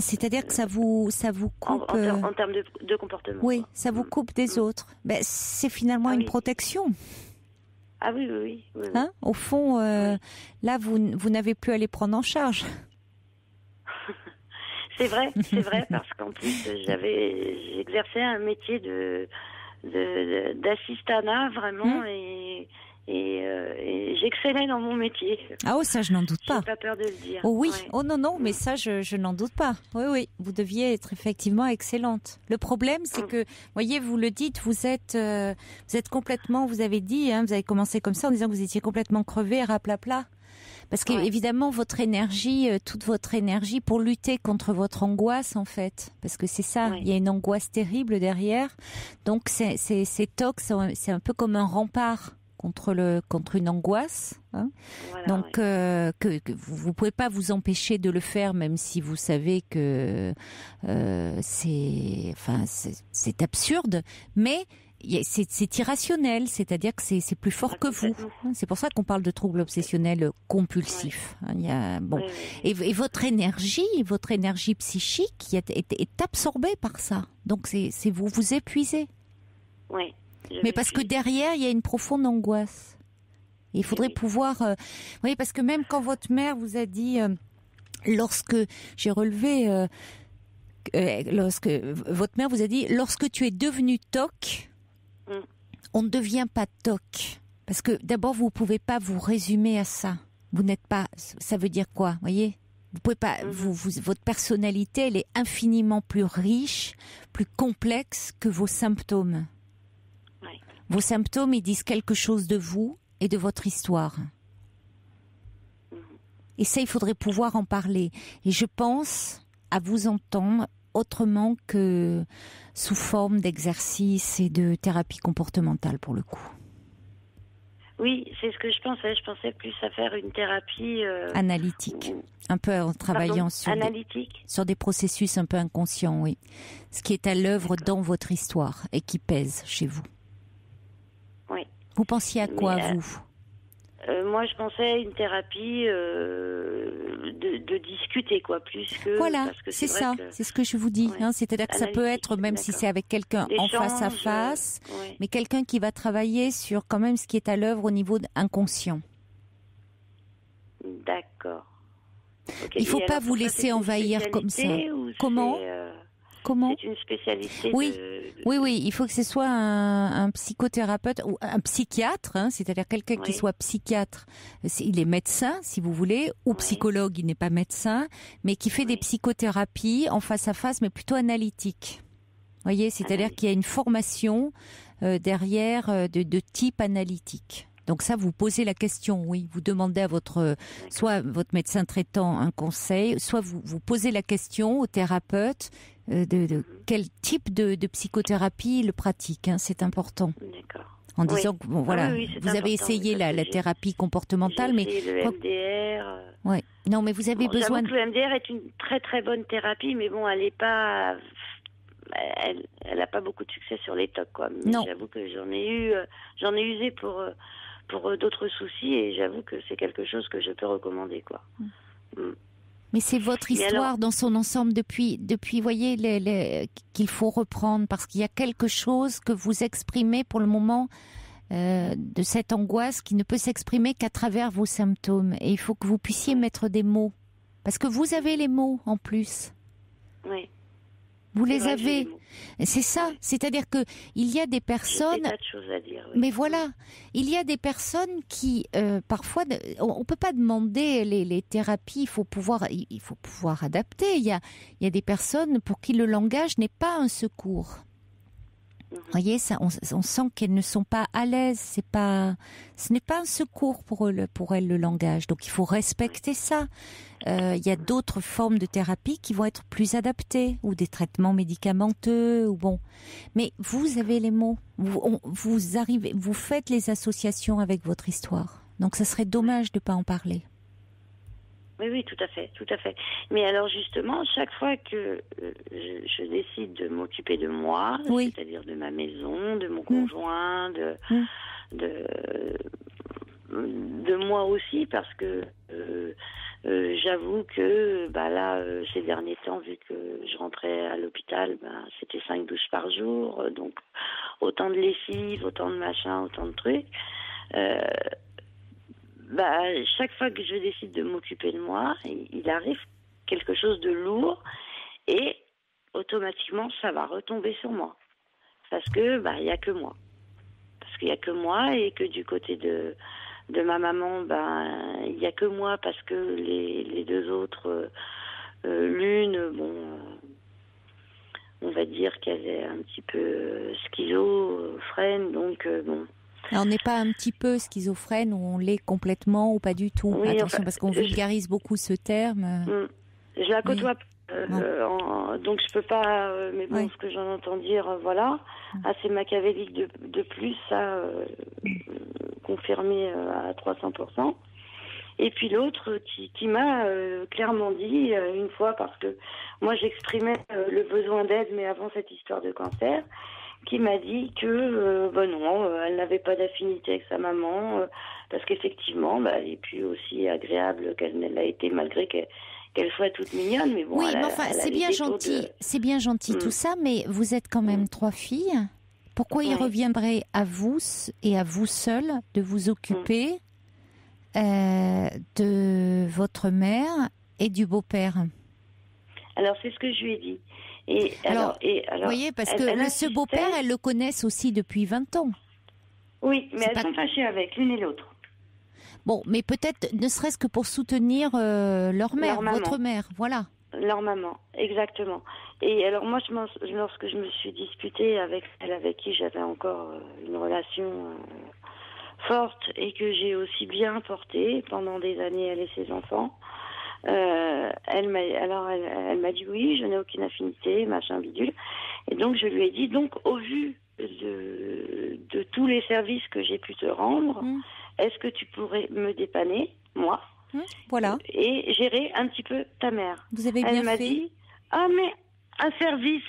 C'est-à-dire que ça vous coupe... En termes de comportement. Oui, quoi. Ça vous coupe des autres. C'est finalement une protection. Ah oui. Hein ? Au fond, là, vous n'avez plus à les prendre en charge. C'est vrai, parce qu'en plus, j'exerçais un métier d'assistanat, vraiment, et j'excellais dans mon métier. Ah ça je n'en doute pas. J'ai pas peur de le dire. Oh oui, non, mais ça je n'en doute pas. Oui, vous deviez être effectivement excellente. Le problème c'est que, voyez, vous le dites, vous êtes complètement, vous avez dit, vous avez commencé comme ça en disant que vous étiez complètement crevé, raplapla. Parce que évidemment votre énergie, toute votre énergie pour lutter contre votre angoisse en fait, parce que c'est ça, il y a une angoisse terrible derrière. Donc ces tocs, c'est un peu comme un rempart contre une angoisse. Voilà, donc que vous pouvez pas vous empêcher de le faire, même si vous savez que c'est absurde, mais c'est irrationnel, c'est-à-dire que c'est plus fort que vous. C'est pour ça qu'on parle de troubles obsessionnels compulsifs. Et votre énergie psychique est absorbée par ça. Donc c'est vous épuisez. Oui. Mais parce que derrière il y a une profonde angoisse. Et il faudrait pouvoir. Parce que même quand votre mère vous a dit, lorsque j'ai relevé, lorsque votre mère vous a dit, lorsque tu es devenu TOC. On ne devient pas TOC. Parce que d'abord, vous ne pouvez pas vous résumer à ça. Vous n'êtes pas... Ça veut dire quoi, voyez ? Vous pouvez pas... votre personnalité, elle est infiniment plus riche, plus complexe que vos symptômes. Oui. Vos symptômes, ils disent quelque chose de vous et de votre histoire. Et ça, il faudrait pouvoir en parler. Et je pense à vous entendre autrement que sous forme d'exercice et de thérapie comportementale pour le coup. Oui, c'est ce que je pensais. Je pensais plus à faire une thérapie... analytique. Un peu en travaillant sur des processus un peu inconscients, oui. Ce qui est à l'œuvre dans votre histoire et qui pèse chez vous. Oui. Vous pensiez à quoi, vous ? Moi, je pensais à une thérapie de discuter, quoi, plus que... Voilà, parce que c'est ça, c'est ce que je vous dis. C'est-à-dire que ça peut être, même si c'est avec quelqu'un en face à face, mais quelqu'un qui va travailler sur quand même ce qui est à l'œuvre au niveau inconscient. D'accord. Okay. Il ne faut pas vous laisser envahir comme ça. Comment ? Comment ? C'est une spécialité. Oui, il faut que ce soit un psychothérapeute ou un psychiatre, c'est-à-dire quelqu'un qui soit psychiatre. Il est médecin, si vous voulez, ou psychologue, il n'est pas médecin, mais qui fait des psychothérapies en face à face, mais plutôt analytiques. Voyez, c'est-à-dire qu'il y a une formation derrière de type analytique. Donc ça, vous posez la question, oui. Vous demandez à soit votre médecin traitant un conseil, soit vous posez la question au thérapeute de quel type de psychothérapie il pratique. Hein, c'est important. D'accord. En disant que vous avez essayé la thérapie comportementale, mais le MDR. Ouais. Non, mais vous avez besoin. J'avoue que le MDR est une très très bonne thérapie, mais bon, elle est pas. Elle a pas beaucoup de succès sur les TOC, quoi. Mais j'avoue que j'en ai usé pour d'autres soucis, et j'avoue que c'est quelque chose que je peux recommander, quoi. Mais c'est votre histoire dans son ensemble depuis voyez, qu'il faut reprendre, parce qu'il y a quelque chose que vous exprimez pour le moment de cette angoisse qui ne peut s'exprimer qu'à travers vos symptômes. Et il faut que vous puissiez mettre des mots, parce que vous avez les mots en plus. Oui. Vous les avez. C'est ça. C'est-à-dire que il y a des personnes. J'ai des tas de choses à dire. Oui. Mais voilà, il y a des personnes qui parfois, on peut pas demander les thérapies. Il faut pouvoir adapter. Il y a des personnes pour qui le langage n'est pas un secours. Vous voyez, ça, on sent qu'elles ne sont pas à l'aise. Ce n'est pas un secours pour elles le langage. Donc il faut respecter ça. Il y a d'autres formes de thérapie qui vont être plus adaptées, ou des traitements médicamenteux, ou bon. Mais vous avez les mots. Vous arrivez, vous faites les associations avec votre histoire. Donc ça serait dommage de pas en parler. Oui, tout à fait. Mais alors justement, chaque fois que je décide de m'occuper de moi, c'est-à-dire de ma maison, de mon conjoint, de moi aussi, parce que j'avoue que là, ces derniers temps, vu que je rentrais à l'hôpital, c'était 5 douches par jour, donc autant de lessive, autant de machin, autant de trucs. Chaque fois que je décide de m'occuper de moi, il arrive quelque chose de lourd, et automatiquement ça va retomber sur moi, parce que il y a que moi, et que du côté de ma maman, il y a que moi, parce que les deux autres, l'une, on va dire qu'elle est un petit peu schizophrène, donc Alors, on n'est pas un petit peu schizophrène, ou on l'est complètement, ou pas du tout. Oui, attention, parce qu'on vulgarise beaucoup ce terme. Je la côtoie, donc je peux pas. Mais bon, ce que j'en entends dire, assez machiavélique de plus, ça confirmé à 300%. Et puis l'autre qui m'a clairement dit une fois, parce que moi j'exprimais le besoin d'aide, mais avant cette histoire de cancer, qui m'a dit que non, elle n'avait pas d'affinité avec sa maman, parce qu'effectivement, elle est plus aussi agréable qu'elle ne l'a été, malgré qu'elle soit toute mignonne. Mais bon, c'est bien gentil, tout ça, mais vous êtes quand même 3 filles. Pourquoi il reviendrait à vous et à vous seul de vous occuper de votre mère et du beau-père? Alors c'est ce que je lui ai dit. Et alors, vous voyez, parce que ce beau-père, elles le connaissent aussi depuis 20 ans. Oui, mais elles sont fâchées avec l'une et l'autre. Bon, mais peut-être, ne serait-ce que pour soutenir leur mère, votre mère, voilà. Leur maman, exactement. Et alors moi, lorsque je me suis disputée avec celle avec qui j'avais encore une relation forte, et que j'ai aussi bien portée pendant des années, elle et ses enfants, elle m'a dit oui, je n'ai aucune affinité, machin bidule. Et donc je lui ai dit, donc au vu de tous les services que j'ai pu te rendre, est-ce que tu pourrais me dépanner, moi, voilà, et gérer un petit peu ta mère? Vous avez bien fait. Elle m'a dit, mais un service,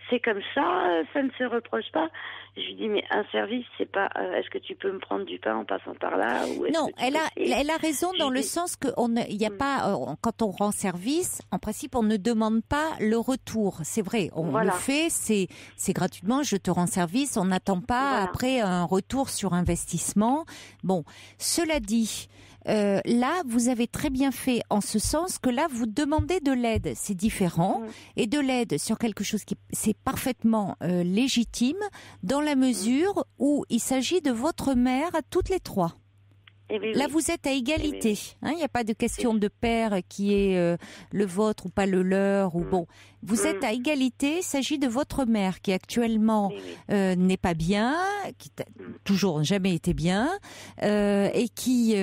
c'est comme ça, ça ne se reproche pas. Je lui dis, mais un service, c'est pas, est-ce que tu peux me prendre du pain en passant par là, ou non, elle a raison dans le sens que il y a pas, quand on rend service, en principe, on ne demande pas le retour. C'est vrai, on le fait, c'est gratuitement, je te rends service, on n'attend pas après un retour sur investissement. Bon, cela dit, là, vous avez très bien fait en ce sens que là, vous demandez de l'aide. C'est différent. Et de l'aide sur quelque chose c'est parfaitement légitime, dans la mesure où il s'agit de votre mère à toutes les 3. Là, vous êtes à égalité. Il n'y a pas de question de père qui est le vôtre ou pas le leur. Ou bon, vous êtes à égalité. Il s'agit de votre mère qui actuellement n'est pas bien, qui n'a toujours jamais été bien, et qui,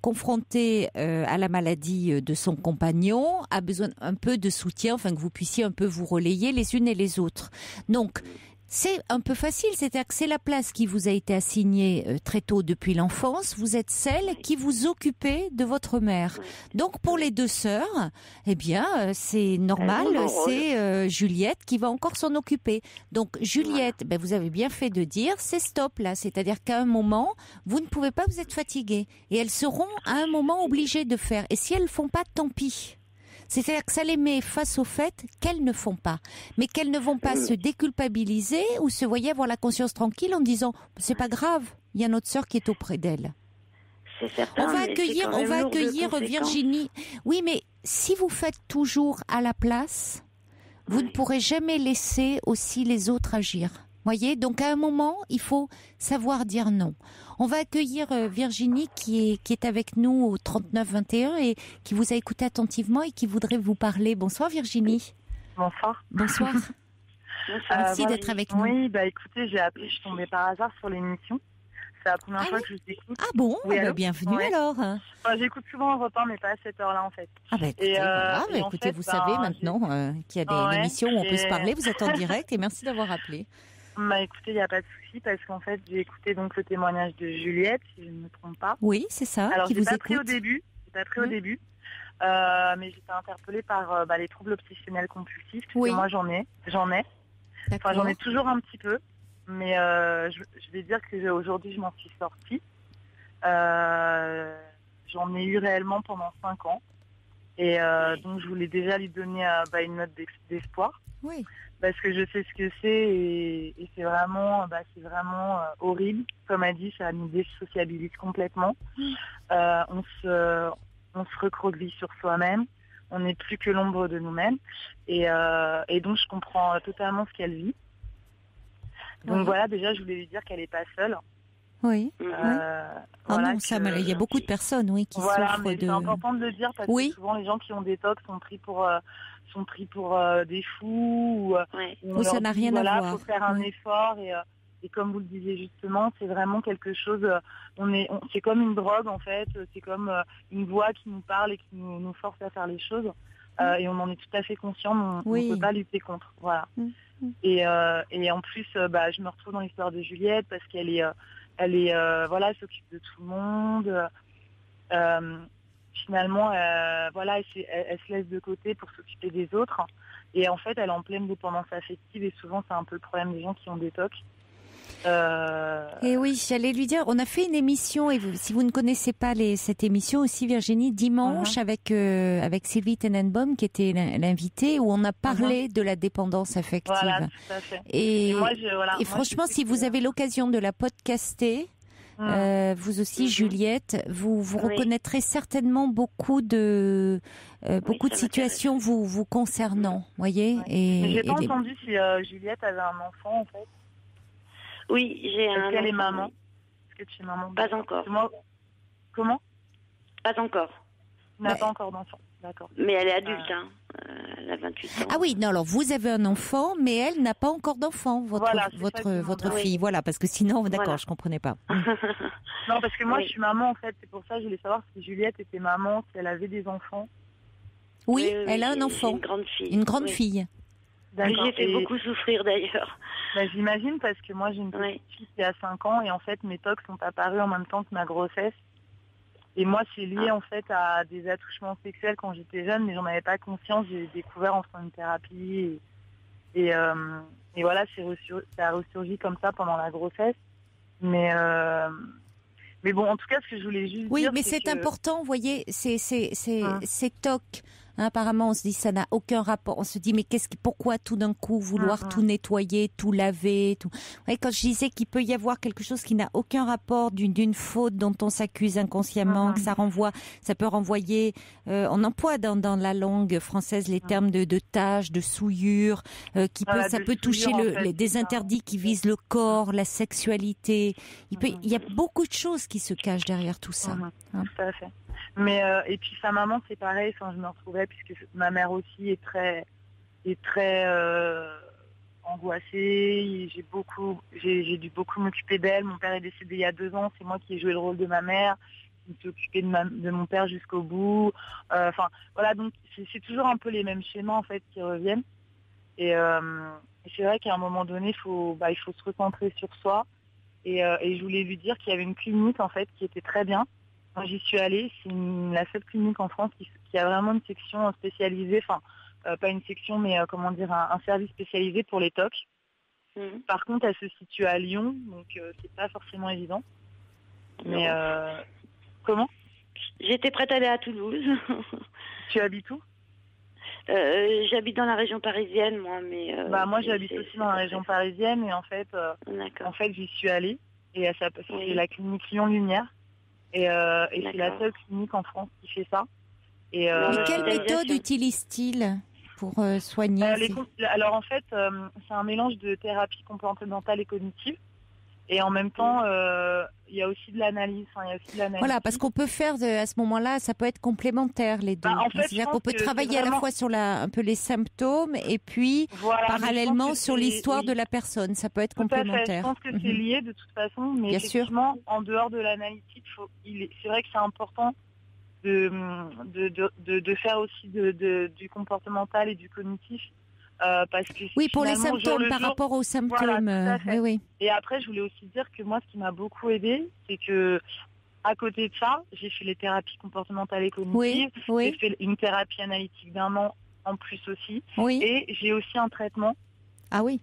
confrontée à la maladie de son compagnon, a besoin un peu de soutien, enfin que vous puissiez un peu vous relayer les unes et les autres. Donc, c'est un peu facile, c'est-à-dire que c'est la place qui vous a été assignée très tôt depuis l'enfance. Vous êtes celle qui vous occupez de votre mère. Donc pour les deux sœurs, eh bien c'est normal, c'est Juliette qui va encore s'en occuper. Donc Juliette, vous avez bien fait de dire, c'est stop là, c'est-à-dire qu'à un moment, vous ne pouvez pas, vous êtes fatiguée. Et elles seront à un moment obligées de faire. Et si elles ne font pas, tant pis. C'est-à-dire que ça les met face au fait qu'elles ne font pas, mais qu'elles ne vont pas se déculpabiliser ou se voyer avoir la conscience tranquille en disant c'est pas grave, il y a notre sœur qui est auprès d'elle. C'est certain. On va accueillir Virginie. Oui, mais si vous faites toujours à la place, vous ne pourrez jamais laisser aussi les autres agir. Voyez, donc à un moment, il faut savoir dire non. On va accueillir Virginie qui est avec nous au 3921 et qui vous a écouté attentivement et qui voudrait vous parler. Bonsoir Virginie. Bonsoir. Bonsoir. Merci d'être avec nous. Oui, écoutez, j'ai appelé, je suis tombée par hasard sur l'émission. C'est la première fois que je vous écoute. Ah bon, bienvenue alors. J'écoute souvent Europe 1, mais pas à cette heure-là en fait. Écoutez, vous savez maintenant qu'il y a des émissions où on peut se parler, vous êtes en direct et merci d'avoir appelé. Écoutez, il n'y a pas de souci parce qu'en fait, j'ai écouté donc le témoignage de Juliette, si je ne me trompe pas. Oui, c'est ça. Alors, qui vous écoute. Pris au début, mais j'étais interpellée par les troubles obsessionnels compulsifs. Parce que moi, j'en ai. Enfin, j'en ai toujours un petit peu, mais je vais dire que aujourd'hui, je m'en suis sortie. J'en ai eu réellement pendant 5 ans. Et donc, je voulais déjà lui donner une note d'espoir. Oui. Parce que je sais ce que c'est et c'est vraiment horrible. Comme elle dit, ça nous désociabilise complètement. On se recroqueville sur soi-même. On n'est plus que l'ombre de nous-mêmes. Et donc, je comprends totalement ce qu'elle vit. Donc voilà, déjà, je voulais lui dire qu'elle n'est pas seule. Oui. Il y a beaucoup de personnes qui souffrent mais de... c'est important de le dire parce que souvent, les gens qui ont des tocs sont pris pour des fous ou ça n'a rien à voir. Il faut faire un effort et comme vous le disiez justement, c'est vraiment quelque chose. C'est comme une drogue en fait. C'est comme une voix qui nous parle et qui nous force à faire les choses. Et on en est tout à fait conscient. On ne peut pas lutter contre. Voilà. Et en plus, je me retrouve dans l'histoire de Juliette parce qu'elle est, elle s'occupe de tout le monde. Finalement, elle se laisse de côté pour s'occuper des autres. Et en fait, elle est en pleine dépendance affective. Et souvent, c'est un peu le problème des gens qui ont des TOC. Et oui, j'allais lui dire, on a fait une émission, et si vous ne connaissez pas cette émission aussi, Virginie, dimanche avec Sylvie Tenenbaum, qui était l'invitée, où on a parlé de la dépendance affective. Voilà, tout à fait. Et franchement, si vous avez l'occasion de la podcaster, vous aussi, Juliette, vous reconnaîtrez certainement beaucoup de situations vous concernant, voyez. Et j'ai pas entendu si Juliette avait un enfant en fait. Oui, j'ai un. Est-ce qu'elle est maman? Est-ce que tu es maman? Pas encore. Comment? Pas encore. Elle n'a pas encore d'enfant. D'accord. Mais elle est adulte, elle a 28 ans. Ah oui, non, alors vous avez un enfant, mais elle n'a pas encore d'enfant, votre fille. Voilà, parce que sinon, d'accord, je comprenais pas. Non, parce que moi, je suis maman, en fait. C'est pour ça que je voulais savoir si Juliette était maman, si elle avait des enfants. Oui, elle a un enfant. Une grande fille. Une grande fille. J'ai fait beaucoup souffrir, d'ailleurs. J'imagine, parce que moi, j'ai une petite fille qui a 5 ans, et en fait, mes tocs sont apparus en même temps que ma grossesse. Et moi, c'est lié en fait à des attouchements sexuels quand j'étais jeune, mais j'en avais pas conscience. J'ai découvert en faisant une thérapie et voilà, ça a ressurgi comme ça pendant la grossesse. Mais bon, en tout cas, ce que je voulais juste dire, mais c'est important, vous voyez, ces TOC Apparemment, on se dit ça n'a aucun rapport. On se dit mais pourquoi tout d'un coup vouloir tout nettoyer, tout laver, tout. Ouais, quand je disais qu'il peut y avoir quelque chose qui n'a aucun rapport d'une faute dont on s'accuse inconsciemment, que ça peut renvoyer. On emploie dans la langue française les termes de tâche, de souillure, ça peut toucher des interdits qui visent le corps, la sexualité. Il y a beaucoup de choses qui se cachent derrière tout ça. Tout à fait. Mais et puis sa maman, c'est pareil. Enfin, je me retrouvais puisque ma mère aussi est très angoissée. J'ai dû beaucoup m'occuper d'elle. Mon père est décédé il y a 2 ans. C'est moi qui ai joué le rôle de ma mère. Je me suis occupée de mon père jusqu'au bout. Enfin, voilà. Donc c'est toujours un peu les mêmes schémas en fait qui reviennent. Et c'est vrai qu'à un moment donné, il faut se recentrer sur soi. Et je voulais lui dire qu'il y avait une clinique en fait qui était très bien. Moi, j'y suis allée. C'est la seule clinique en France qui a vraiment une section spécialisée. Enfin, pas une section, mais un service spécialisé pour les TOC. Par contre, elle se situe à Lyon, donc c'est pas forcément évident. Mais comment ? J'étais prête à aller à Toulouse. Tu habites où ? J'habite dans la région parisienne, moi, mais. Moi, j'habite aussi dans la région parisienne, et en fait, j'y suis allée, et c'est la clinique Lyon Lumière, et c'est la seule clinique en France qui fait ça. Et quelle méthode utilise-t-il pour soigner Alors en fait, c'est un mélange de thérapie comportementale et cognitive. Et en même temps, il y a aussi de l'analyse. Voilà, parce qu'on peut faire à ce moment-là, ça peut être complémentaire les deux. C'est-à-dire qu'on peut travailler à la fois sur un peu les symptômes et puis parallèlement sur l'histoire de la personne. Ça peut être complémentaire. Je pense que c'est lié de toute façon, mais bien effectivement, sûr. En dehors de l'analytique, c'est vrai que c'est important de faire aussi du comportemental et du cognitif. Parce que pour les symptômes, par rapport aux symptômes. Oui. Et après, je voulais aussi dire que moi, ce qui m'a beaucoup aidée, c'est que à côté de ça, j'ai fait les thérapies comportementales et cognitives. J'ai fait une thérapie analytique d'1 an en plus aussi. Et j'ai aussi un traitement. Ah oui.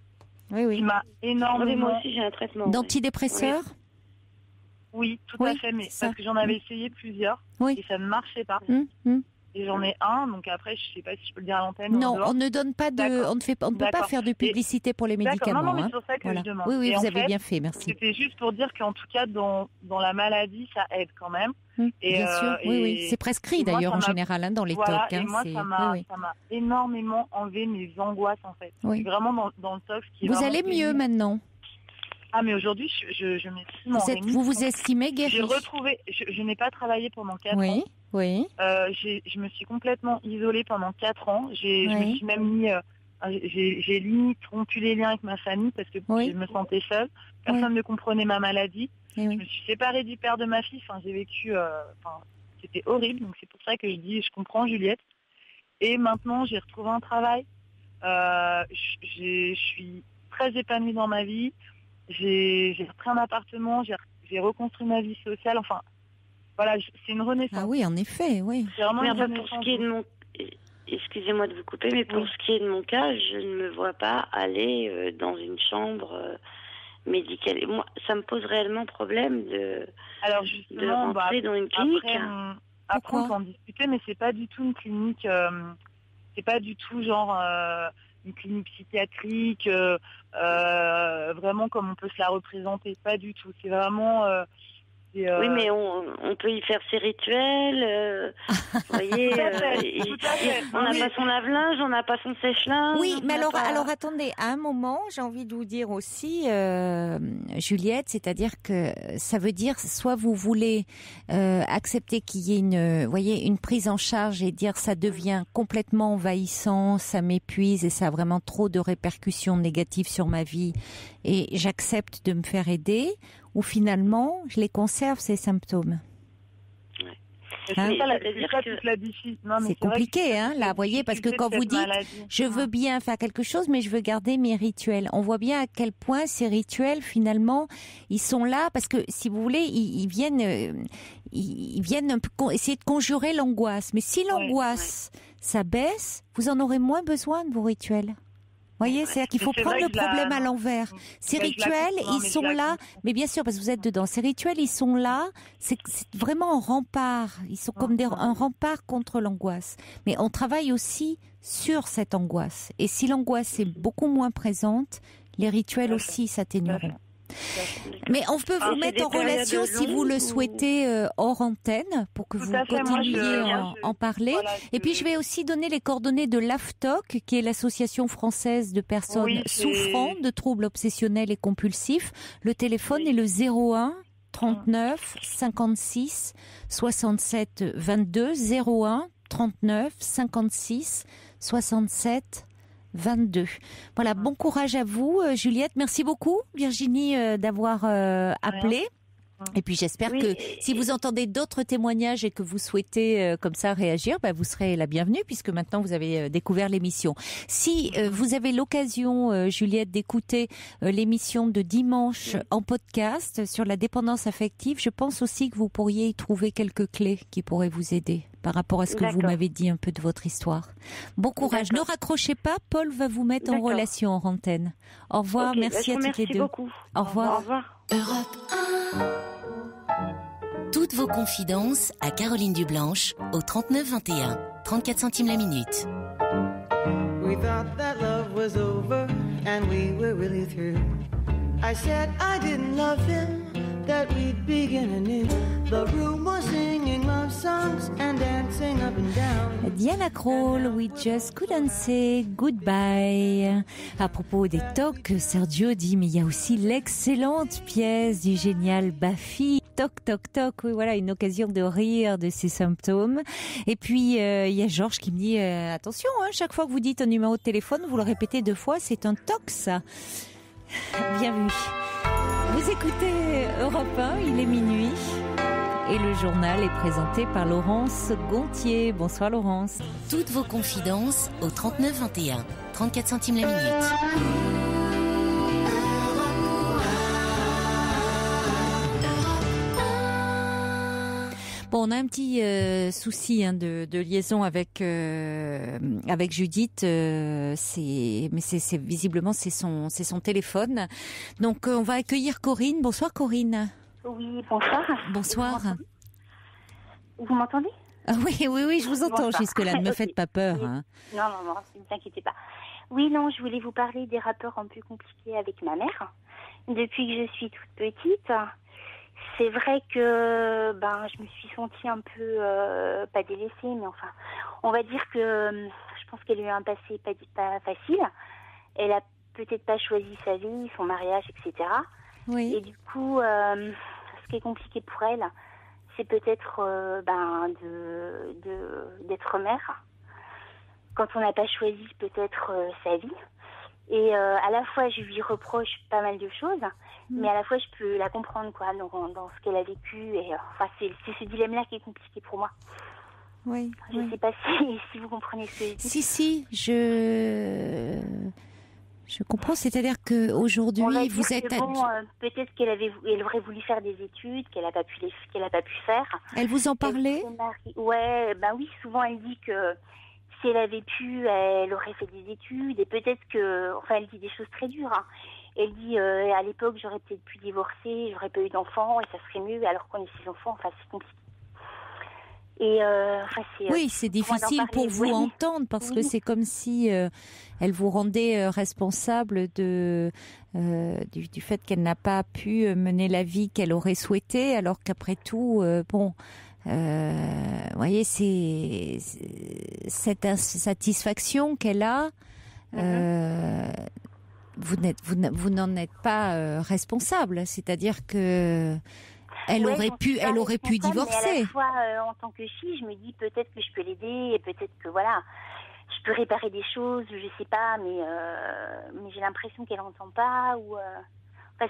Qui m'a énormément. Moi aussi, j'ai un traitement. D'antidépresseurs. Oui, tout à fait, mais parce que j'en avais essayé plusieurs et ça ne marchait pas. Et j'en ai un, donc après, je sais pas si je peux le dire à l'antenne. Non, on ne donne pas on ne peut pas faire de publicité pour les médicaments. Non, mais c'est pour ça que je demande. Oui, vous avez bien fait, merci. C'était juste pour dire qu'en tout cas, dans la maladie, ça aide quand même. Bien sûr, oui. C'est prescrit d'ailleurs en général dans les TOC. Et moi, ça m'a énormément enlevé mes angoisses en fait. C'est vraiment dans le TOC. Vous allez mieux maintenant? Ah, mais aujourd'hui, je m'estime Vous vous estimez guérie? J'ai retrouvé, je n'ai pas travaillé pendant 4 ans. Oui. Je me suis complètement isolée pendant 4 ans. Je me suis même mis, j'ai limite rompu les liens avec ma famille parce que je me sentais seule. Personne ne comprenait ma maladie. Je me suis séparée du père de ma fille. Enfin, j'ai vécu, c'était horrible. Donc c'est pour ça que je dis, je comprends Juliette. Et maintenant, j'ai retrouvé un travail. Je suis très épanouie dans ma vie. J'ai repris un appartement, j'ai reconstruit ma vie sociale, enfin, voilà, c'est une renaissance. Ah oui, en effet, oui. C'est vraiment une renaissance. Pour ce qui est de mon... Excusez-moi de vous couper, mais pour ce qui est de mon cas, je ne me vois pas aller dans une chambre médicale. Et moi, ça me pose réellement problème de rentrer dans une clinique. Après, on peut en discuter, mais c'est pas du tout une clinique, c'est pas du tout genre... une clinique psychiatrique, vraiment comme on peut se la représenter, pas du tout. C'est vraiment... Oui, mais on peut y faire ses rituels. Vous voyez, on n'a pas son lave-linge, on n'a pas son sèche-linge. Oui, mais alors attendez, à un moment, j'ai envie de vous dire aussi, Juliette, c'est-à-dire que ça veut dire soit vous voulez accepter qu'il y ait une prise en charge et dire ça devient complètement envahissant, ça m'épuise et ça a vraiment trop de répercussions négatives sur ma vie et j'accepte de me faire aider. Ou finalement, je les conserve, ces symptômes. C'est compliqué, là, vous voyez, parce que quand vous dites, je veux bien faire quelque chose, mais je veux garder mes rituels. On voit bien à quel point ces rituels, finalement, ils sont là, parce que, si vous voulez, ils viennent un peu essayer de conjurer l'angoisse. Mais si l'angoisse, ça baisse, vous en aurez moins besoin de vos rituels. voyez, c'est-à-dire qu'il faut prendre le problème à l'envers. Ces rituels, ils sont là, mais bien sûr, parce que vous êtes dedans. Ces rituels, ils sont là, c'est vraiment un rempart. Ils sont comme un rempart contre l'angoisse. Mais on travaille aussi sur cette angoisse. Et si l'angoisse est beaucoup moins présente, les rituels aussi s'atténueront. Mais on peut vous mettre en relation si vous le souhaitez hors antenne pour que vous continuiez à en parler. Voilà, et puis je vais aussi donner les coordonnées de l'AFTOC, qui est l'association française de personnes souffrant de troubles obsessionnels et compulsifs. Le téléphone est le 01 39 56 67 22 01 39 56 67 22. Voilà, bon courage à vous, Juliette. Merci beaucoup, Virginie, d'avoir appelé. Et puis j'espère que si vous entendez d'autres témoignages et que vous souhaitez comme ça réagir, vous serez la bienvenue puisque maintenant vous avez découvert l'émission. Si vous avez l'occasion, Juliette, d'écouter l'émission de dimanche en podcast sur la dépendance affective, je pense aussi que vous pourriez y trouver quelques clés qui pourraient vous aider par rapport à ce que vous m'avez dit un peu de votre histoire. Bon courage. Ne raccrochez pas. Paul va vous mettre en relation en antenne. Au revoir. Merci à toutes les deux. Beaucoup. Au revoir. Au revoir. Europe 1. Toutes vos confidences à Caroline Dublanche au 39 21. 34 centimes la minute. We thought that love was over and we were really through. I said I didn't love him, that we'd begin anew. The room was singing love songs and dancing up and down. Diana Krall, We Just Couldn't Say Goodbye. À propos des tocs, Sergio dit, mais il y a aussi l'excellente pièce du génial Baffy. Toc, toc, toc. Oui, voilà, une occasion de rire de ces symptômes. Et puis, il y a Georges qui me dit, attention, chaque fois que vous dites un numéro de téléphone, vous le répétez 2 fois, c'est un toc, ça. Bien vu. Vous écoutez Europe 1, il est minuit. Et le journal est présenté par Laurence Gontier. Bonsoir Laurence. Toutes vos confidences au 39 21. 34 centimes la minute. Bon, on a un petit souci de liaison avec Judith. C'est visiblement c'est son téléphone. Donc on va accueillir Corinne. Bonsoir Corinne. Oui, bonsoir. Bonsoir. Vous m'entendez ? Oui, je vous entends jusque-là. Ne me faites pas peur. Oui. Hein. Non, ne vous inquiétez pas. Oui, non, je voulais vous parler des rapports un peu compliqués avec ma mère. Depuis que je suis toute petite, c'est vrai que je me suis sentie un peu, pas délaissée, mais enfin, on va dire que je pense qu'elle a eu un passé pas facile. Elle a peut-être pas choisi sa vie, son mariage, etc. Oui. Et du coup, ce qui est compliqué pour elle, c'est peut-être d'être mère quand on n'a pas choisi peut-être sa vie. Et à la fois, je lui reproche pas mal de choses, mais à la fois, je peux la comprendre dans ce qu'elle a vécu. Et c'est ce dilemme-là qui est compliqué pour moi. Oui. Je ne sais pas si vous comprenez ce que je dis. Si, je comprends. C'est-à-dire que aujourd'hui, vous êtes. Peut-être qu'elle aurait voulu faire des études, qu'elle n'a pas pu faire. Elle vous en parlait ? Oui. Souvent, elle dit que si elle avait pu, elle aurait fait des études. Et peut-être elle dit des choses très dures. Hein. Elle dit à l'époque, j'aurais peut-être pu divorcer, j'aurais pas eu d'enfants et ça serait mieux. Alors qu'on ait 6 enfants, c'est compliqué. Et oui, c'est difficile pour vous entendre parce que c'est comme si elle vous rendait responsable du fait qu'elle n'a pas pu mener la vie qu'elle aurait souhaité, alors qu'après tout, voyez, c'est cette insatisfaction qu'elle a. Vous n'en êtes pas responsable, c'est-à-dire que elle aurait pu divorcer. Mais à la fois, en tant que fille, je me dis peut-être que je peux l'aider et peut-être que je peux réparer des choses, je sais pas, mais j'ai l'impression qu'elle n'entend pas ou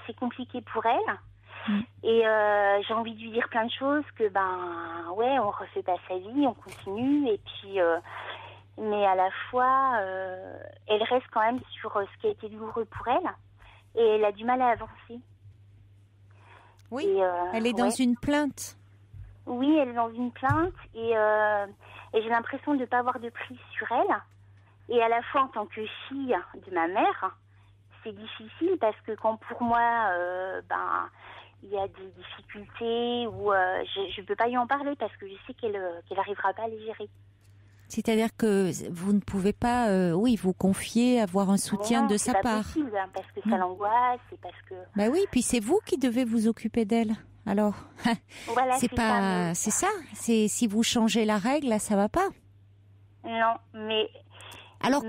c'est compliqué pour elle. Et j'ai envie de lui dire plein de choses que on refait pas sa vie, on continue et puis mais à la fois elle reste quand même sur ce qui a été douloureux pour elle et elle a du mal à avancer. Oui, elle est dans une plainte. Oui, elle est dans une plainte et j'ai l'impression de ne pas avoir de prise sur elle. Et à la fois, en tant que fille de ma mère, c'est difficile parce que quand pour moi, il y a des difficultés où je ne peux pas y en parler parce que je sais qu'elle n'arrivera pas à les gérer. C'est-à-dire que vous ne pouvez pas, vous confier, avoir un soutien de sa part. C'est pas possible, parce que ça l'angoisse, c'est parce que... Bah oui, puis c'est vous qui devez vous occuper d'elle. Alors, voilà, c'est ça. C'est si vous changez la règle, là, ça va pas. Non, mais à la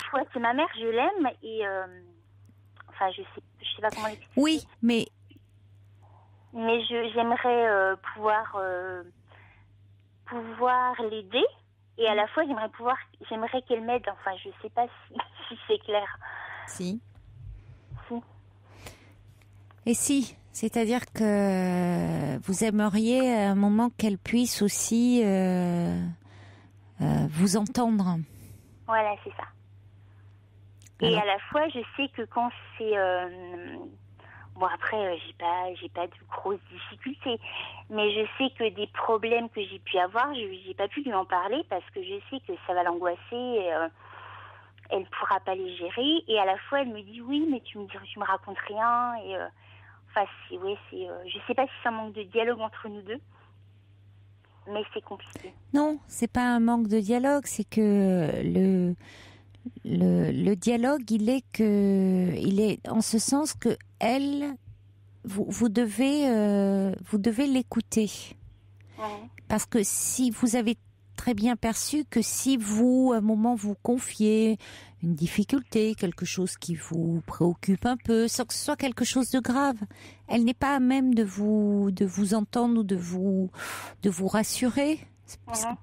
fois, c'est ma mère, je l'aime et je sais pas comment l'expliquer. Oui, mais j'aimerais pouvoir l'aider. Et à la fois, j'aimerais qu'elle m'aide. Enfin, je sais pas si c'est clair. Si. Et si, c'est-à-dire que vous aimeriez à un moment qu'elle puisse aussi vous entendre. Voilà, c'est ça. Alors. Et à la fois, je sais que quand c'est... après, j'ai pas de grosses difficultés, mais je sais que des problèmes que j'ai pu avoir, j'ai pas pu lui en parler parce que je sais que ça va l'angoisser, elle pourra pas les gérer, et à la fois elle me dit oui, mais tu me racontes rien, et je sais pas si c'est un manque de dialogue entre nous deux, mais c'est compliqué. Non, c'est pas un manque de dialogue, c'est que le dialogue, il est en ce sens que vous devez l'écouter. Parce que si vous avez très bien perçu que si vous, à un moment, vous confiez une difficulté, quelque chose qui vous préoccupe un peu, sans que ce soit quelque chose de grave, elle n'est pas à même de vous entendre ou de vous rassurer,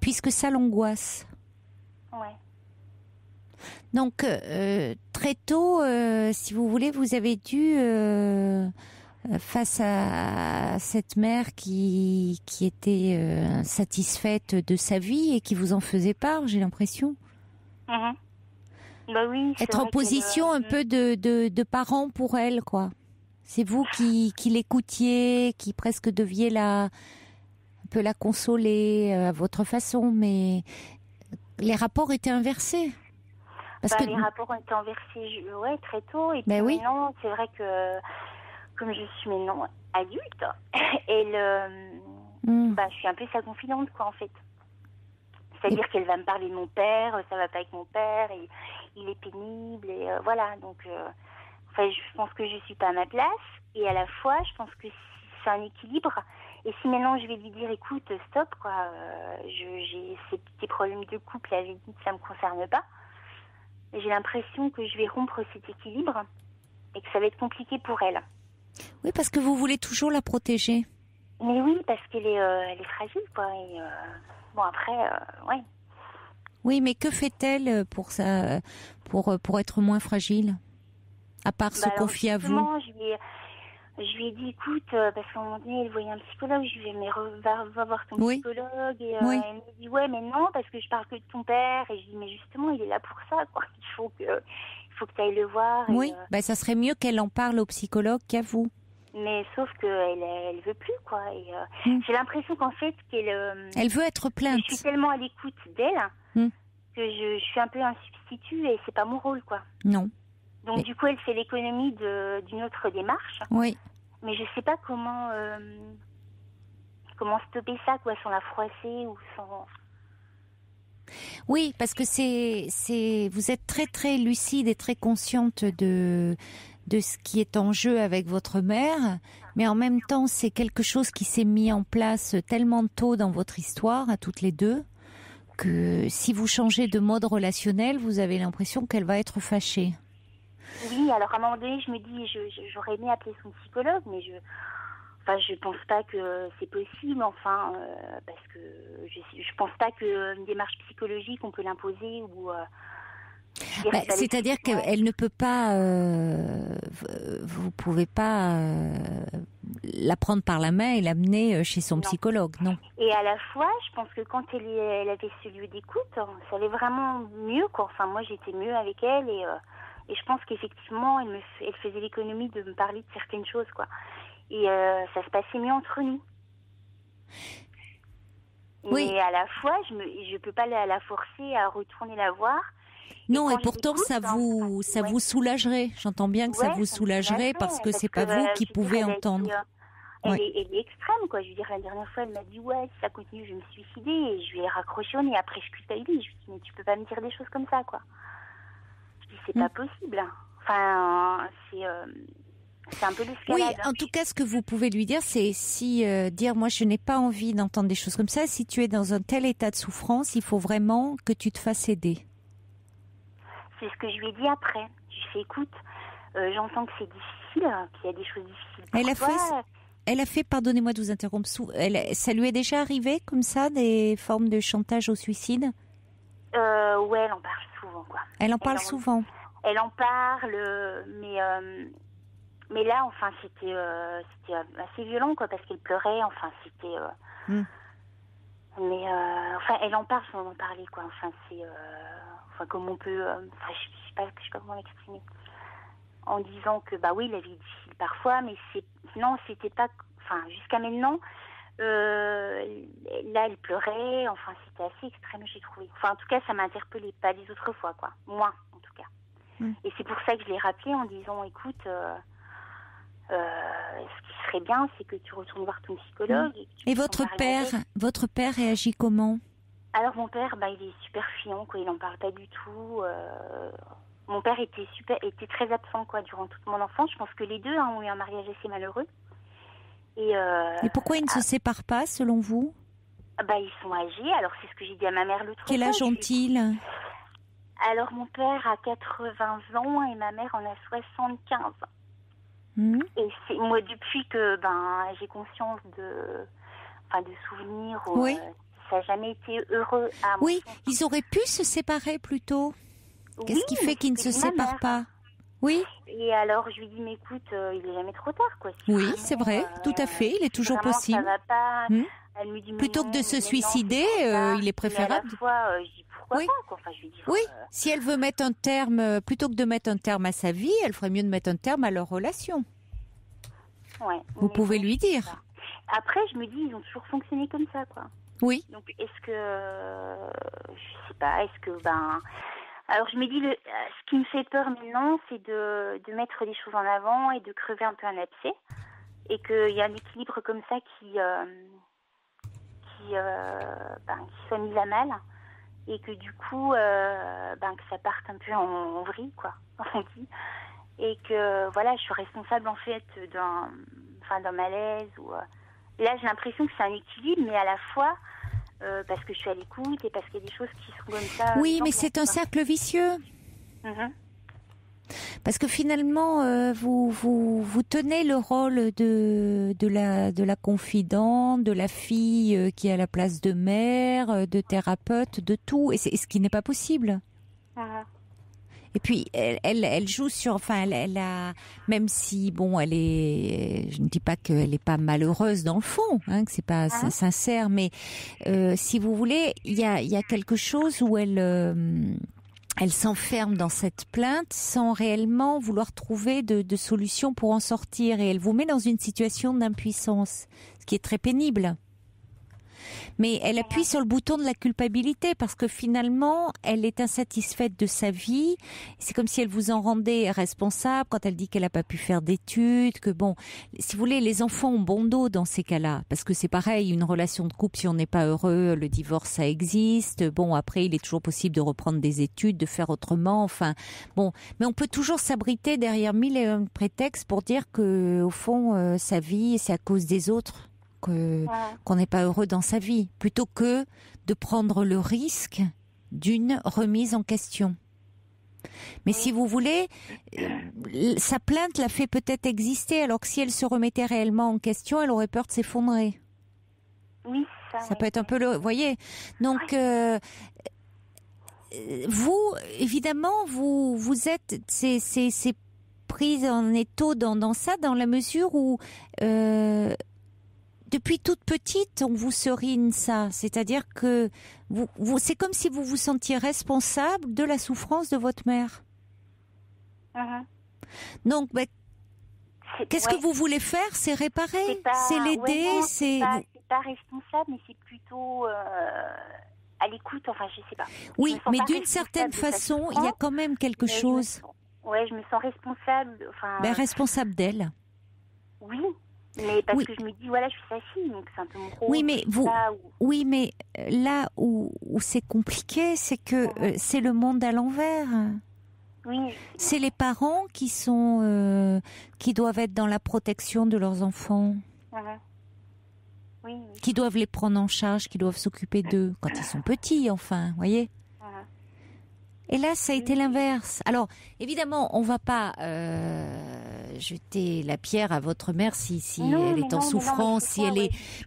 puisque ça l'angoisse. Ouais. Donc, très tôt, si vous voulez, vous avez dû, face à cette mère qui était satisfaite de sa vie et qui vous en faisait part, j'ai l'impression. Bah oui, être en position un peu de parent pour elle, quoi. C'est vous qui l'écoutiez, qui presque deviez un peu la consoler à votre façon, mais les rapports étaient inversés. Les rapports ont été inversés très tôt. Et puis maintenant, c'est vrai que comme je suis maintenant adulte, je suis un peu sa confidente, quoi, en fait. C'est-à-dire qu'elle va me parler de mon père, ça va pas avec mon père, et il est pénible, et voilà. Donc, je pense que je suis pas à ma place, et à la fois, je pense que c'est un équilibre. Et si maintenant je vais lui dire, écoute, stop, quoi, j'ai ces petits problèmes de couple, elle dit que ça me concerne pas. J'ai l'impression que je vais rompre cet équilibre et que ça va être compliqué pour elle. Oui, parce que vous voulez toujours la protéger. Mais oui, parce qu'elle est fragile, quoi. Et ouais. Oui, mais que fait-elle pour ça, pour être moins fragile, à part se confier à vous? Je lui ai dit, écoute, parce qu'à un moment donné, elle voyait un psychologue, je lui ai dit, mais va voir ton psychologue. Et elle me dit, ouais, mais non, parce que je parle que de ton père. Et je dis, mais justement, il est là pour ça, quoi. Il faut que tu ailles le voir. Oui, ça serait mieux qu'elle en parle au psychologue qu'à vous. Mais sauf qu'elle veut plus, quoi. Et j'ai l'impression qu'en fait, elle veut être plainte. Je suis tellement à l'écoute d'elle que je suis un peu un substitut et c'est pas mon rôle, quoi. Non. Donc du coup, elle fait l'économie d'une autre démarche. Oui. Mais je sais pas comment stopper ça, quoi, sans la froisser ou sans... Oui, parce que vous êtes très très lucide et très consciente de ce qui est en jeu avec votre mère, mais en même temps, c'est quelque chose qui s'est mis en place tellement tôt dans votre histoire, à toutes les deux, que si vous changez de mode relationnel, vous avez l'impression qu'elle va être fâchée. Oui, alors à un moment donné, je me dis, j'aurais aimé appeler son psychologue, mais je pense pas que c'est possible, parce que je pense pas qu'une démarche psychologique, on peut l'imposer ou... c'est-à-dire qu'elle ne peut pas... vous pouvez pas la prendre par la main et l'amener chez son psychologue, non. Et à la fois, je pense que quand elle avait ce lieu d'écoute, ça allait vraiment mieux, quoi. Enfin, moi, j'étais mieux avec elle et je pense qu'effectivement, elle faisait l'économie de me parler de certaines choses, quoi. Et ça se passait mieux entre nous. Oui. Mais à la fois, je peux pas la forcer à retourner la voir. Non, et pourtant ça vous soulagerait. J'entends bien que ça vous soulagerait parce que c'est pas vous qui pouvez entendre. Elle est extrême, quoi. Je veux dire, la dernière fois, elle m'a dit, ouais, si ça continue, je vais me suicider. Et je lui ai raccroché au nez. Après, je culpabilise. Je lui ai dit, mais tu peux pas me dire des choses comme ça, quoi. Je dis, c'est pas possible. Enfin, c'est un peu l'escalade. Oui, en tout cas, ce que vous pouvez lui dire, c'est dire, moi, je n'ai pas envie d'entendre des choses comme ça. Si tu es dans un tel état de souffrance, il faut vraiment que tu te fasses aider. C'est ce que je lui ai dit après. Je lui ai fait, écoute, j'entends que c'est difficile, qu'il y a des choses difficiles pour toi. Elle a fait, pardonnez-moi de vous interrompre, ça lui est déjà arrivé comme ça, des formes de chantage au suicide? Ouais, elle en parle souvent, quoi. Elle en parle souvent. Elle en parle, mais là, enfin, c'était assez violent, quoi, parce qu'elle pleurait, enfin, c'était... Mais, enfin, elle en parle sans en parler, quoi. Enfin, c'est... Enfin, comme on peut... Enfin, je sais pas comment l'exprimer. En disant que, bah oui, la vie est difficile parfois, mais non, c'était pas... Enfin, jusqu'à maintenant, là, elle pleurait, enfin, c'était assez extrême, j'ai trouvé. Enfin, en tout cas, ça m'a interpellée, pas les autres fois, quoi. Moi, en tout cas. Et c'est pour ça que je l'ai rappelé en disant, écoute, ce qui serait bien, c'est que tu retournes voir ton psychologue. Et votre père réagit comment? Alors, mon père, bah, il est super fiant, quoi, il n'en parle pas du tout. Mon père était très absent, quoi, durant toute mon enfance. Je pense que les deux ont eu un mariage assez malheureux. Et pourquoi ils ne se séparent pas, selon vous? Bah, ils sont âgés. Alors, c'est ce que j'ai dit à ma mère l'autre fois. Quel âge ont-ils? Alors, mon père a 80 ans et ma mère en a 75. Et c'est moi, depuis que j'ai conscience de souvenirs, ça n'a jamais été heureux à mon sens. Ils auraient pu se séparer plus tôt. Qu'est-ce qui fait qu'ils ne se séparent pas? Oui. Et alors, je lui dis, mais écoute, il n'est jamais trop tard, quoi. Si oui, vraiment, c'est vrai, tout à fait, il est toujours possible. Ça va pas. Elle me dit, plutôt que de se suicider, il est préférable. Mais à la fois, je dis, pourquoi pas, quoi. Enfin, je lui dis, si elle veut mettre un terme, plutôt que de mettre un terme à sa vie, elle ferait mieux de mettre un terme à leur relation. Ouais. Vous pouvez lui dire. Après, je me dis, ils ont toujours fonctionné comme ça, quoi. Oui. Donc, est-ce que, je sais pas, alors je me dis, ce qui me fait peur maintenant, c'est de mettre les choses en avant et de crever un peu un abcès, et qu'il y a un équilibre comme ça qui soit mis à mal, et que du coup, que ça parte un peu en vrille, quoi, on dit, et que voilà, je suis responsable en fait d'un malaise ou là j'ai l'impression que c'est un équilibre, mais à la fois parce que je suis à l'écoute et parce qu'il y a des choses qui sont comme ça. Oui, mais c'est un cercle vicieux. Parce que finalement, vous tenez le rôle de la confidente, de la fille qui est à la place de mère, de thérapeute, de tout, et c'est ce qui n'est pas possible. Et puis elle joue sur, enfin elle a, même si bon elle est, je ne dis pas qu'elle est pas malheureuse dans le fond, que c'est pas sincère, mais si vous voulez, il y a quelque chose où elle s'enferme dans cette plainte sans réellement vouloir trouver de solution pour en sortir, et elle vous met dans une situation d'impuissance, ce qui est très pénible. Mais elle appuie sur le bouton de la culpabilité parce que finalement, elle est insatisfaite de sa vie. C'est comme si elle vous en rendait responsable quand elle dit qu'elle n'a pas pu faire d'études, que bon, si vous voulez, les enfants ont bon dos dans ces cas-là. Parce que c'est pareil, une relation de couple, si on n'est pas heureux, le divorce, ça existe. Bon, après, il est toujours possible de reprendre des études, de faire autrement. Enfin, bon, mais on peut toujours s'abriter derrière mille et un prétextes pour dire que, au fond, sa vie, c'est à cause des autres. Qu'on n'est pas heureux dans sa vie, plutôt que de prendre le risque d'une remise en question. Mais si vous voulez, sa plainte l'a fait peut-être exister, alors que si elle se remettait réellement en question, elle aurait peur de s'effondrer. Oui, ça peut être un peu vous voyez. Donc, vous, évidemment, vous êtes, c'est prise en étau dans ça, dans la mesure où depuis toute petite, on vous serine ça. C'est-à-dire que c'est comme si vous vous sentiez responsable de la souffrance de votre mère. Donc, qu'est-ce que vous voulez faire? C'est réparer, c'est l'aider, c'est pas responsable, mais c'est plutôt à l'écoute, enfin, je sais pas. Oui, mais d'une certaine façon, il y a quand même quelque chose. Je me sens responsable. Enfin, responsable d'elle. Oui, mais parce que je me dis, voilà, je suis sa fille, donc c'est un peu mon rôle. Oui, mais là où c'est compliqué, c'est que c'est le monde à l'envers. Oui. C'est les parents qui doivent être dans la protection de leurs enfants. Oui. Qui doivent les prendre en charge, qui doivent s'occuper d'eux quand ils sont petits, enfin, voyez. Et là, ça a été l'inverse. Alors, évidemment, on va pas jeter la pierre à votre mère si elle est en souffrance,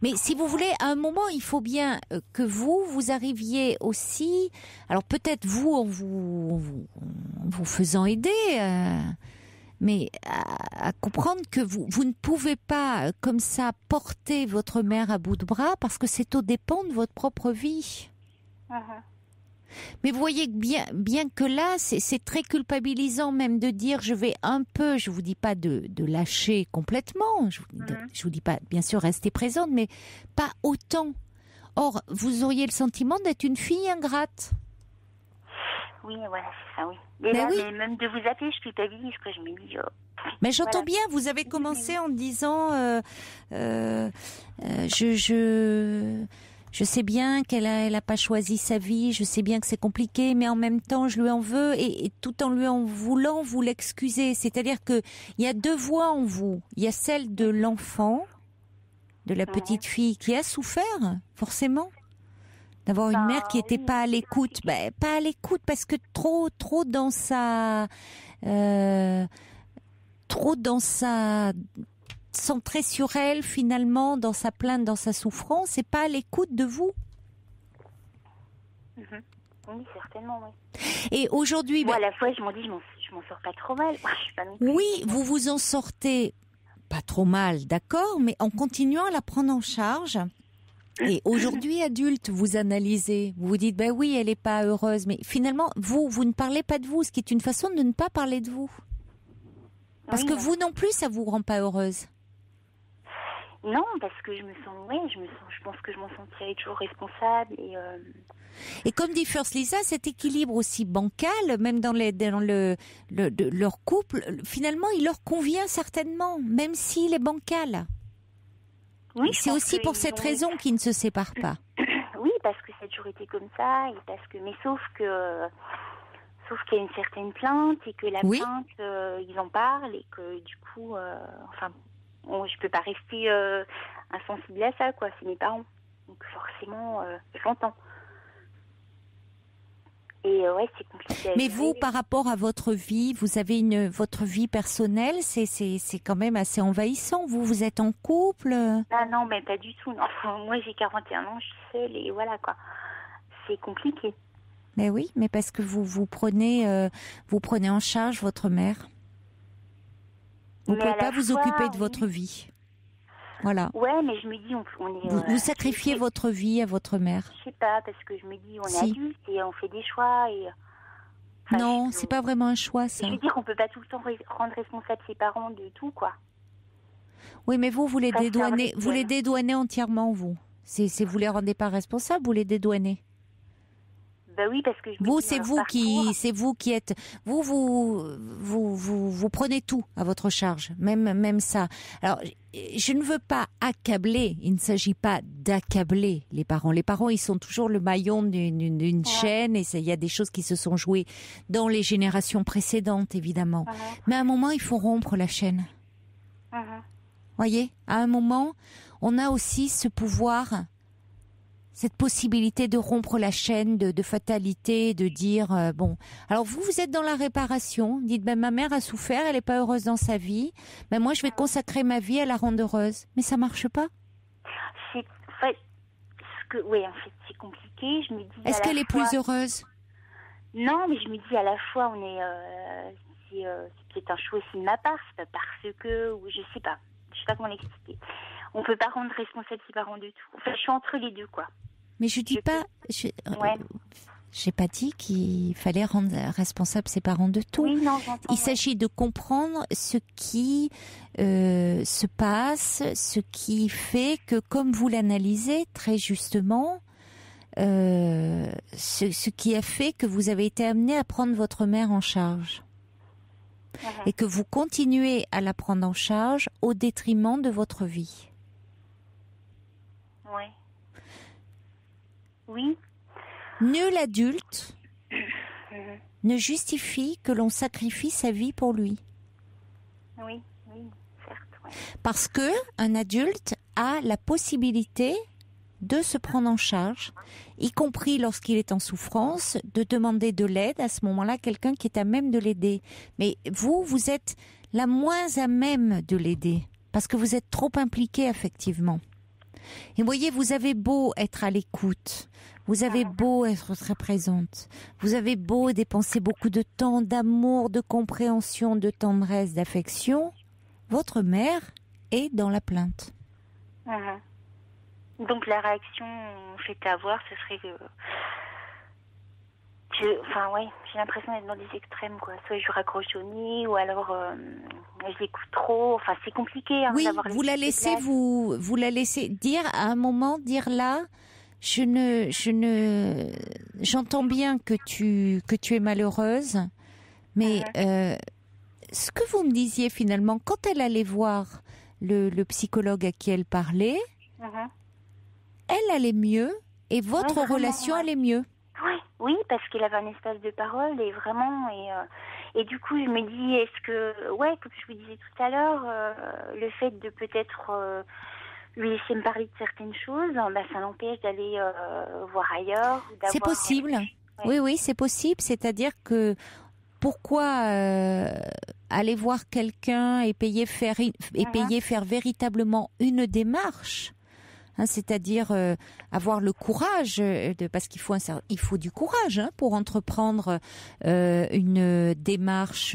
Mais si vous voulez, à un moment, il faut bien que vous arriviez aussi. Alors peut-être vous en vous faisant aider. Mais à comprendre que vous ne pouvez pas, comme ça, porter votre mère à bout de bras parce que c'est aux dépens de votre propre vie. Mais vous voyez bien que là, c'est très culpabilisant même de dire je vais un peu, je vous dis pas de lâcher complètement, je vous dis pas, bien sûr, rester présente, mais pas autant. Or, vous auriez le sentiment d'être une fille ingrate. Oui, voilà, c'est ça, oui. Mais même de vous appeler, je culpabilise, que je me dis... Mais j'entends bien, vous avez commencé en disant je sais bien qu'elle a pas choisi sa vie, je sais bien que c'est compliqué, mais en même temps, je lui en veux et tout en lui en voulant vous l'excuser. C'est-à-dire que il y a deux voix en vous. Il y a celle de l'enfant, de la petite fille qui a souffert, forcément. D'avoir une mère qui était pas à l'écoute, pas à l'écoute parce que trop dans sa centrée sur elle finalement, dans sa plainte, dans sa souffrance, et pas à l'écoute de vous. Oui, certainement, oui. Et aujourd'hui, à la fois, je m'en dis, je m'en sors pas trop mal. Je suis pas non plus... Oui, vous vous en sortez pas trop mal, d'accord, mais en continuant à la prendre en charge. Et aujourd'hui, adulte, vous analysez, vous vous dites, oui, elle est pas heureuse, mais finalement, vous ne parlez pas de vous, ce qui est une façon de ne pas parler de vous. Parce que vous non plus, ça vous rend pas heureuse. Non, parce que je pense que je m'en sentirais toujours responsable et comme dit First Lisa, cet équilibre aussi bancal, même dans leur couple, finalement, il leur convient certainement, même s'il est bancal. Oui, c'est aussi pour cette raison qu'ils ne se séparent pas. Oui, parce que ça a toujours été comme ça, mais sauf qu'il y a une certaine plainte et que la plainte, ils en parlent et que du coup, je peux pas rester insensible à ça, quoi. C'est mes parents, donc forcément, j'entends. Et c'est compliqué. Mais vous, par rapport à votre vie, vous avez votre vie personnelle, c'est quand même assez envahissant. Vous êtes en couple? Ah non, mais pas du tout. Non. Moi, j'ai 41 ans, je suis seule et voilà, quoi. C'est compliqué. Mais oui, mais parce que vous prenez en charge votre mère. Vous ne pouvez pas vous occuper de votre vie. Voilà. Ouais, mais je me dis, on est... Vous sacrifiez votre vie à votre mère. Je sais pas, parce que je me dis, on est adulte et on fait des choix et... non, c'est pas vraiment un choix, ça. Je veux dire qu'on peut pas tout le temps rendre responsable ses parents de tout, quoi. Oui, mais vous les dédouanez entièrement, vous. Vous les rendez pas responsables, vous les dédouanez. Oui, parce que c'est vous qui êtes, vous prenez tout à votre charge, même ça. Alors, je ne veux pas accabler, il ne s'agit pas d'accabler les parents. Les parents, ils sont toujours le maillon d'une chaîne et il y a des choses qui se sont jouées dans les générations précédentes, évidemment. Mais à un moment, il faut rompre la chaîne. Voyez, à un moment, on a aussi ce pouvoir, cette possibilité de rompre la chaîne de fatalité, de dire alors vous êtes dans la réparation, dites ma mère a souffert, elle n'est pas heureuse dans sa vie, moi je vais consacrer ma vie à la rendre heureuse, mais ça marche pas. C'est compliqué. Je me dis. Est-ce qu'elle est plus heureuse? Non, mais je me dis à la fois c'est peut-être un choix aussi de ma part, c'est pas parce que ou je sais pas comment l'expliquer. On peut pas rendre responsable ses parents de tout. Enfin, je suis entre les deux, quoi. Mais je dis pas. J'ai pas dit qu'il fallait rendre responsable ses parents de tout. Oui, non, il s'agit de comprendre ce qui se passe, ce qui fait que, comme vous l'analysez très justement, ce qui a fait que vous avez été amené à prendre votre mère en charge. Et que vous continuez à la prendre en charge au détriment de votre vie. Oui. Oui. Nul adulte ne justifie que l'on sacrifie sa vie pour lui. Oui, certes. Ouais. Parce que un adulte a la possibilité de se prendre en charge, y compris lorsqu'il est en souffrance, de demander de l'aide à ce moment-là, quelqu'un qui est à même de l'aider. Mais vous êtes la moins à même de l'aider, parce que vous êtes trop impliqué affectivement. Et vous voyez, vous avez beau être à l'écoute, vous avez beau être très présente, vous avez beau dépenser beaucoup de temps, d'amour, de compréhension, de tendresse, d'affection, votre mère est dans la plainte. Donc la réaction fait avoir, ce serait que... j'ai l'impression d'être dans des extrêmes, quoi. Soit je raccroche au nez, ou alors je l'écoute trop. Enfin, c'est compliqué. Oui, vous la laissez dire à un moment, dire là, j'entends bien que tu es malheureuse, mais ce que vous me disiez finalement, quand elle allait voir le psychologue à qui elle parlait, elle allait mieux et votre relation allait mieux. Oui, parce qu'il avait un espace de parole et vraiment, et du coup je me dis, est-ce que, comme je vous disais tout à l'heure, le fait de peut-être lui laisser me parler de certaines choses, ça l'empêche d'aller voir ailleurs. C'est possible, oui, c'est possible, c'est-à-dire que pourquoi aller voir quelqu'un et payer faire véritablement une démarche, c'est-à-dire avoir le courage, parce qu'il faut du courage pour entreprendre une démarche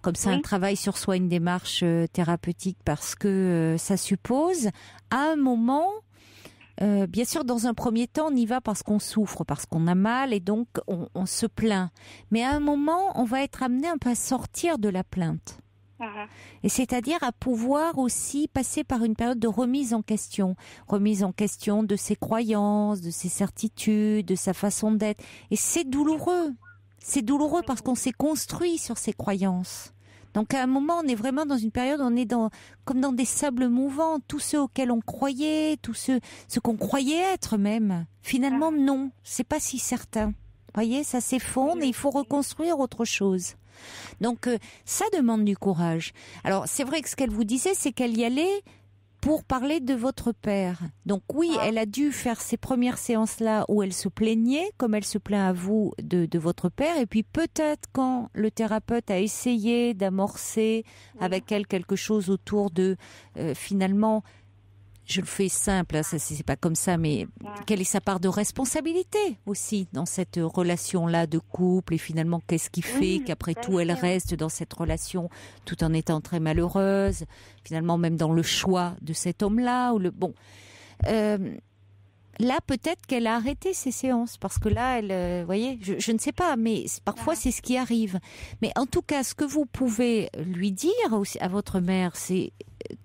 comme ça, un travail sur soi, une démarche thérapeutique, parce que ça suppose à un moment, bien sûr, dans un premier temps, on y va parce qu'on souffre, parce qu'on a mal et donc on se plaint. Mais à un moment, on va être amené un peu à sortir de la plainte. Et c'est-à-dire à pouvoir aussi passer par une période de remise en question de ses croyances, de ses certitudes, de sa façon d'être. Et c'est douloureux parce qu'on s'est construit sur ses croyances. Donc à un moment, on est vraiment dans une période où on est comme dans des sables mouvants, tous ceux auxquels on croyait, tous ceux qu'on croyait être même. Finalement, non, c'est pas si certain. Vous voyez, ça s'effondre et il faut reconstruire autre chose. Donc ça demande du courage. Alors c'est vrai que ce qu'elle vous disait, c'est qu'elle y allait pour parler de votre père. Donc oui, elle a dû faire ces premières séances-là où elle se plaignait, comme elle se plaint à vous de votre père. Et puis peut-être quand le thérapeute a essayé d'amorcer avec elle quelque chose autour de finalement... Je le fais simple, c'est pas comme ça, mais quelle est sa part de responsabilité aussi dans cette relation-là de couple, et finalement qu'est-ce qui fait qu'après tout elle reste dans cette relation tout en étant très malheureuse, finalement même dans le choix de cet homme-là là peut-être qu'elle a arrêté ses séances parce que là elle, voyez, je ne sais pas, mais parfois c'est ce qui arrive. Mais en tout cas, ce que vous pouvez lui dire aussi à votre mère, c'est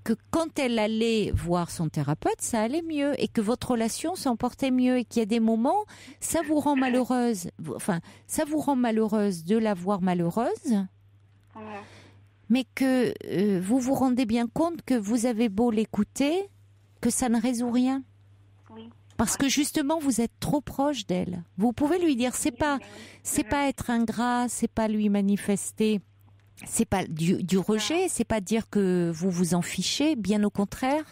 que quand elle allait voir son thérapeute, ça allait mieux et que votre relation s'emportait mieux et qu'il y a des moments, ça vous rend malheureuse. Enfin, ça vous rend malheureuse de la voir malheureuse, mais que vous vous rendez bien compte que vous avez beau l'écouter, que ça ne résout rien. Parce que justement, vous êtes trop proche d'elle. Vous pouvez lui dire, c'est pas être ingrat, c'est pas lui manifester, c'est pas du rejet, c'est pas dire que vous vous en fichez, bien au contraire.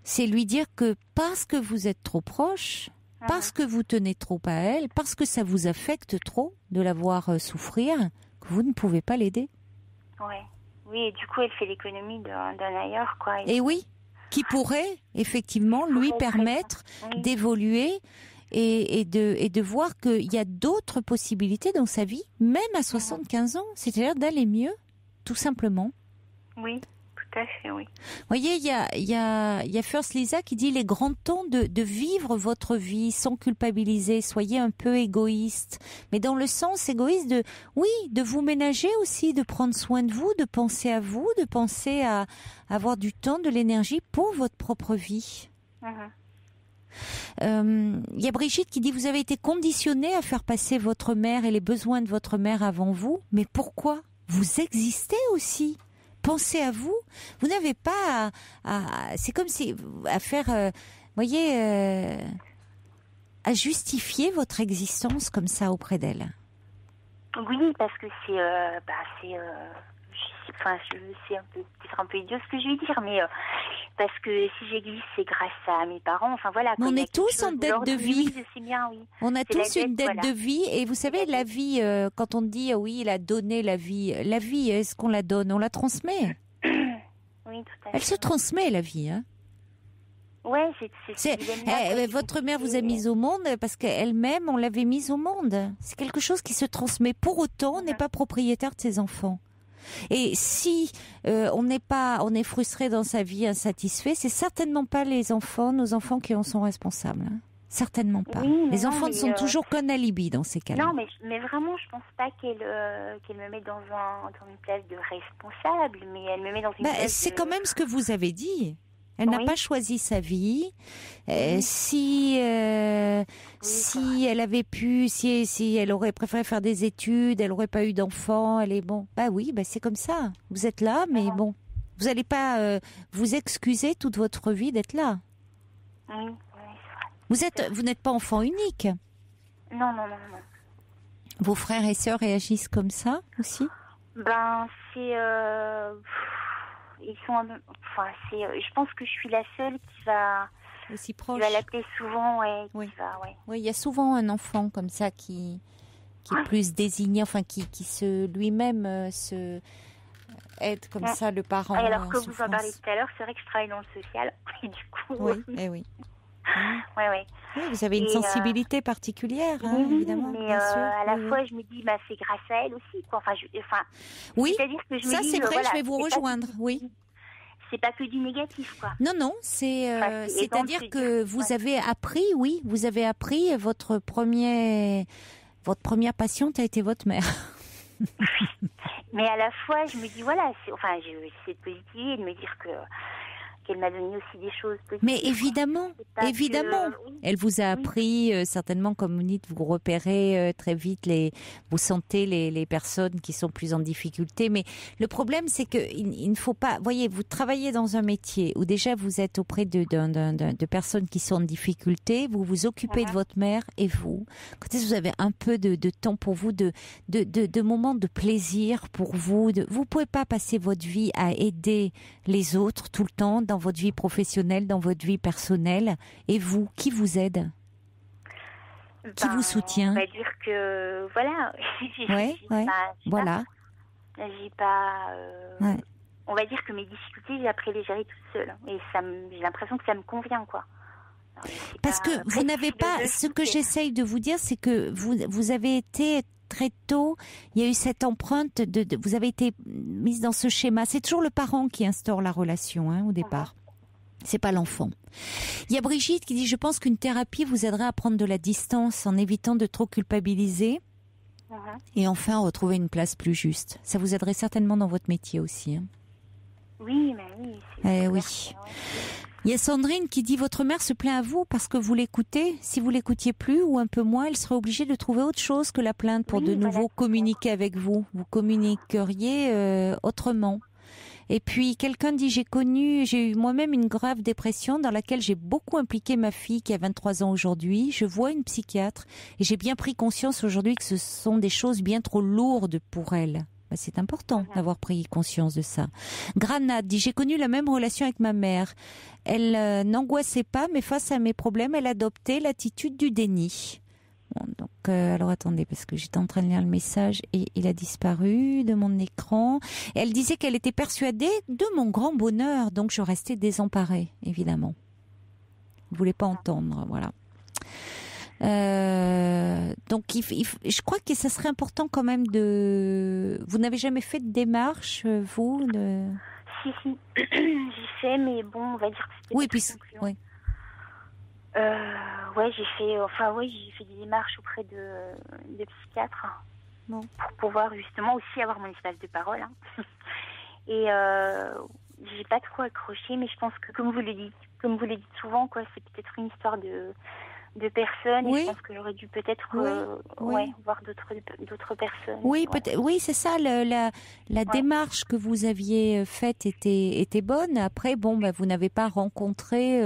C'est lui dire que parce que vous êtes trop proche, parce que vous tenez trop à elle, parce que ça vous affecte trop de la voir souffrir, que vous ne pouvez pas l'aider. Oui, et du coup, elle fait l'économie d'un ailleurs, quoi. Et oui. Qui pourrait effectivement lui permettre d'évoluer et de voir qu'il y a d'autres possibilités dans sa vie, même à 75 ans, c'est-à-dire d'aller mieux, tout simplement. Oui, tout à fait, oui. Vous voyez, il y a First Lisa qui dit « Il est grand temps de vivre votre vie sans culpabiliser, soyez un peu égoïste. » Mais dans le sens égoïste de vous ménager aussi, de prendre soin de vous, de penser à vous, de penser à avoir du temps, de l'énergie pour votre propre vie. Il y a Brigitte qui dit, vous avez été conditionnée à faire passer votre mère et les besoins de votre mère avant vous, mais pourquoi ? Vous existez aussi. Pensez à vous. Vous n'avez pas c'est comme si à faire, à justifier votre existence comme ça auprès d'elle. Oui, parce que c'est un peu idiot ce que je vais dire, mais parce que si j'existe, c'est grâce à mes parents. Enfin voilà. Mais on est tous en dette de vie. Oui, je sais bien, oui. On a tous une dette de vie, et vous savez, la vie, quand on dit oui, il a donné la vie, est-ce qu'on la donne ? On la transmet. Oui, tout à fait. Elle se transmet, la vie, hein. Ouais, votre mère vous a mise au monde parce qu'elle-même, on l'avait mise au monde. C'est quelque chose qui se transmet. Pour autant, on n'est pas propriétaire de ses enfants. Et si on est frustré dans sa vie, insatisfait, c'est certainement pas nos enfants qui en sont responsables. Hein. Certainement pas. Oui, les enfants ne sont toujours qu'un alibi dans ces cas-là. Non, mais vraiment, je pense pas qu'elle me met dans une place de responsable, mais elle me met dans une place c'est quand même ce que vous avez dit. Elle n'a pas choisi sa vie. Si elle avait pu, si elle aurait préféré faire des études, elle aurait pas eu d'enfants, elle est bon. C'est comme ça. Vous êtes là, mais bon, vous n'allez pas vous excuser toute votre vie d'être là. Oui, vous n'êtes pas enfant unique. Non. Vos frères et sœurs réagissent comme ça aussi ? Ils sont, je pense que je suis la seule qui va aussi proche. Qui va l'appeler souvent, Oui, il y a souvent un enfant comme ça qui est plus désigné, enfin qui se lui-même se aide comme ça le parent. Alors que vous en parlez tout à l'heure, c'est vrai que je travaille dans le social et du coup. Oui. Oui, vous avez une sensibilité particulière, évidemment. Mais à la fois, je me dis, c'est grâce à elle aussi, quoi. Oui, c'est-à-dire que je me dis, c'est vrai, je vais vous rejoindre, C'est pas que du négatif, quoi. Non, c'est-à-dire que vous avez appris, votre première patiente a été votre mère. Mais à la fois, je me dis, j'essaie de positiver et de me dire qu'elle m'a donné aussi des choses positives. Mais évidemment, elle vous a appris certainement, comme vous dites, vous repérez très vite vous sentez les personnes qui sont plus en difficulté. Mais le problème, c'est que il ne faut pas. Voyez, vous travaillez dans un métier où déjà vous êtes auprès de personnes qui sont en difficulté. Vous vous occupez de votre mère et vous. Quand est-ce que vous avez un peu de temps pour vous, de moments de plaisir pour vous. Vous pouvez pas passer votre vie à aider les autres tout le temps dans votre vie professionnelle, dans votre vie personnelle. Et vous, qui vous aide ? Qui vous soutient ? On va dire que, voilà. Voilà. J'ai pas... On va dire que mes difficultés, j'ai appris à les gérer toute seule. Et j'ai l'impression que ça me convient, quoi. Parce que vous n'avez pas... Ce que j'essaye de vous dire, c'est que vous avez été... Très tôt, il y a eu cette empreinte vous avez été mise dans ce schéma. C'est toujours le parent qui instaure la relation, au départ. C'est pas l'enfant. Il y a Brigitte qui dit, je pense qu'une thérapie vous aiderait à prendre de la distance en évitant de trop culpabiliser et enfin retrouver une place plus juste. Ça vous aiderait certainement dans votre métier aussi. Oui, mais oui. Oui. Il y a Sandrine qui dit, votre mère se plaint à vous parce que vous l'écoutez. Si vous l'écoutiez plus ou un peu moins, elle serait obligée de trouver autre chose que la plainte pour de nouveau communiquer avec vous. Vous communiqueriez autrement. Et puis quelqu'un dit, j'ai eu moi-même une grave dépression dans laquelle j'ai beaucoup impliqué ma fille qui a 23 ans aujourd'hui. Je vois une psychiatre et j'ai bien pris conscience aujourd'hui que ce sont des choses bien trop lourdes pour elle. C'est important d'avoir pris conscience de ça. Granade dit, j'ai connu la même relation avec ma mère. Elle n'angoissait pas, mais face à mes problèmes, elle adoptait l'attitude du déni. Bon, donc, alors attendez, parce que j'étais en train de lire le message et il a disparu de mon écran. Et elle disait qu'elle était persuadée de mon grand bonheur, donc je restais désemparée, évidemment. Je ne voulais pas entendre, voilà. Donc je crois que ça serait important quand même vous n'avez jamais fait de démarche, vous Si, j'ai fait, mais bon, on va dire que c'était j'ai fait des démarches auprès de psychiatres pour pouvoir justement aussi avoir mon espace de parole. Et j'ai pas trop accroché, mais je pense que comme vous le dites, comme vous le dites souvent, quoi, c'est peut-être une histoire de personnes. Oui. Et je pense que j'aurais dû peut-être voir d'autres personnes. Oui, peut-être. Oui, c'est ça. La démarche que vous aviez faite était bonne. Après, bon, vous n'avez pas rencontré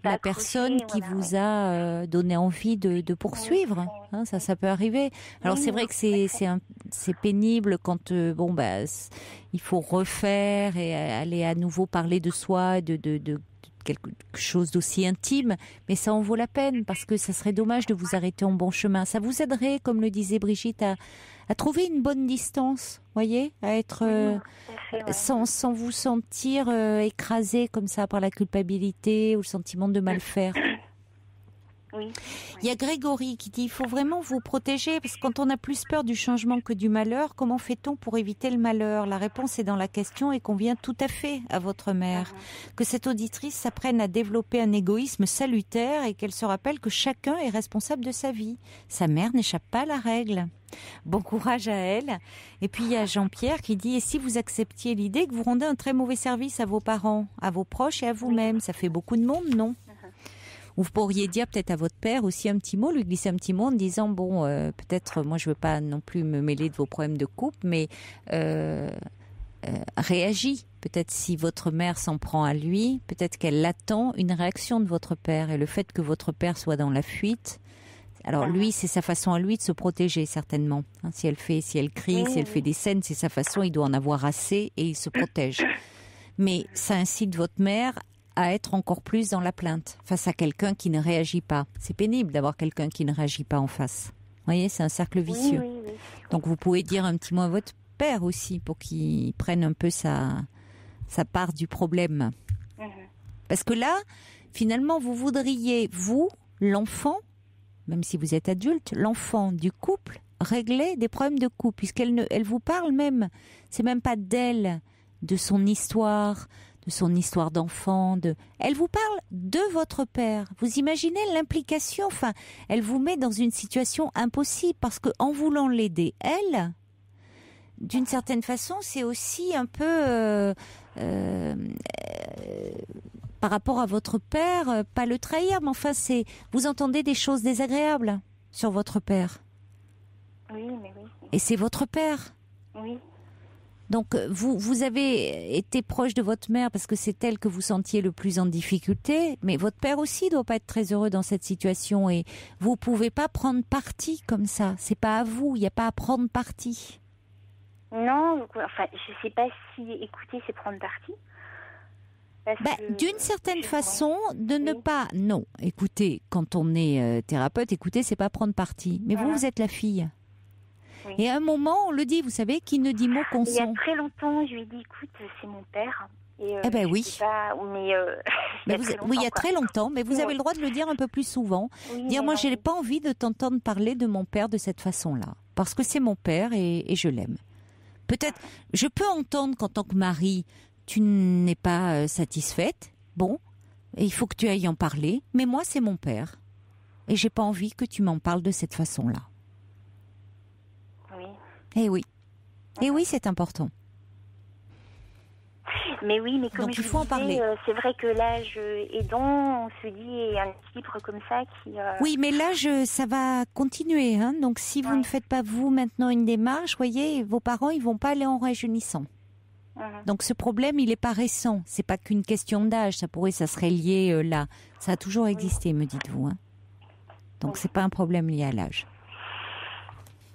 la personne qui vous a donné envie de poursuivre. Hein, ça peut arriver. Alors c'est vrai que c'est pénible quand il faut refaire et aller à nouveau parler de soi, de quelque chose d'aussi intime, mais ça en vaut la peine parce que ça serait dommage de vous arrêter en bon chemin. Ça vous aiderait, comme le disait Brigitte, à trouver une bonne distance, voyez, à être sans vous sentir écrasé comme ça par la culpabilité ou le sentiment de mal faire. Oui. Il y a Grégory qui dit il faut vraiment vous protéger parce que quand on a plus peur du changement que du malheur, comment fait-on pour éviter le malheur? La réponse est dans la question et convient tout à fait à votre mère. Que cette auditrice s'apprenne à développer un égoïsme salutaire et qu'elle se rappelle que chacun est responsable de sa vie. Sa mère n'échappe pas à la règle. Bon courage à elle. Et puis il y a Jean-Pierre qui dit et si vous acceptiez l'idée que vous rendez un très mauvais service à vos parents, à vos proches et à vous-même, ça fait beaucoup de monde, non? Ou vous pourriez dire peut-être à votre père aussi un petit mot, lui glisser un petit mot en disant peut-être moi je veux pas non plus me mêler de vos problèmes de couple, mais réagis. Peut-être si votre mère s'en prend à lui, peut-être qu'elle attend une réaction de votre père et le fait que votre père soit dans la fuite. Alors lui, c'est sa façon à lui de se protéger certainement. Hein, si elle crie, si elle fait des scènes, c'est sa façon. Il doit en avoir assez et il se protège. Mais ça incite votre mère à être encore plus dans la plainte face à quelqu'un qui ne réagit pas. C'est pénible d'avoir quelqu'un qui ne réagit pas en face. Vous voyez, c'est un cercle vicieux. Oui. Donc vous pouvez dire un petit mot à votre père aussi pour qu'il prenne un peu sa part du problème. Parce que là, finalement, vous voudriez, vous, l'enfant, même si vous êtes adulte, l'enfant du couple, régler des problèmes de couple, puisqu'elle vous parle même, c'est même pas d'elle, de son histoire d'enfant, elle vous parle de votre père. Vous imaginez l'implication, enfin, elle vous met dans une situation impossible parce que en voulant l'aider, elle, d'une certaine façon, c'est aussi un peu par rapport à votre père, pas le trahir, mais enfin, vous entendez des choses désagréables sur votre père. Oui, mais oui. Et c'est votre père. Oui. Donc, vous avez été proche de votre mère parce que c'est elle que vous sentiez le plus en difficulté, mais votre père aussi doit pas être très heureux dans cette situation et vous pouvez pas prendre parti comme ça. C'est pas à vous, il n'y a pas à prendre parti. Non, enfin, je sais pas si écouter, c'est prendre parti. D'une certaine façon, de ne pas... Non, écoutez, quand on est thérapeute, écoutez, c'est pas prendre parti. Mais vous êtes la fille. Oui. Et à un moment, on le dit, vous savez, qui ne dit mot consent. Il y a très longtemps, je lui ai dit, écoute, c'est mon père. Et, oui. Pas, mais, il y a très longtemps, mais vous avez le droit de le dire un peu plus souvent. Oui, dire, moi, je n'ai pas envie de t'entendre parler de mon père de cette façon-là. Parce que c'est mon père et je l'aime. Peut-être, je peux entendre qu'en tant que mari, tu n'es pas satisfaite. Bon, et il faut que tu ailles en parler. Mais moi, c'est mon père. Et j'ai pas envie que tu m'en parles de cette façon-là. Oui. Eh oui. Et oui, c'est important. Mais oui, mais comme donc, je il faut en parler. C'est vrai que l'âge aidant, on se dit, il y a un équilibre comme ça qui... Oui, mais l'âge, ça va continuer. Hein. Donc, si vous ne faites pas, vous, maintenant, une démarche, voyez, vos parents, ils vont pas aller en rajeunissant. Donc, ce problème, il n'est pas récent. C'est pas qu'une question d'âge. Ça serait lié là. Ça a toujours existé, me dites-vous. Hein. Donc, c'est pas un problème lié à l'âge.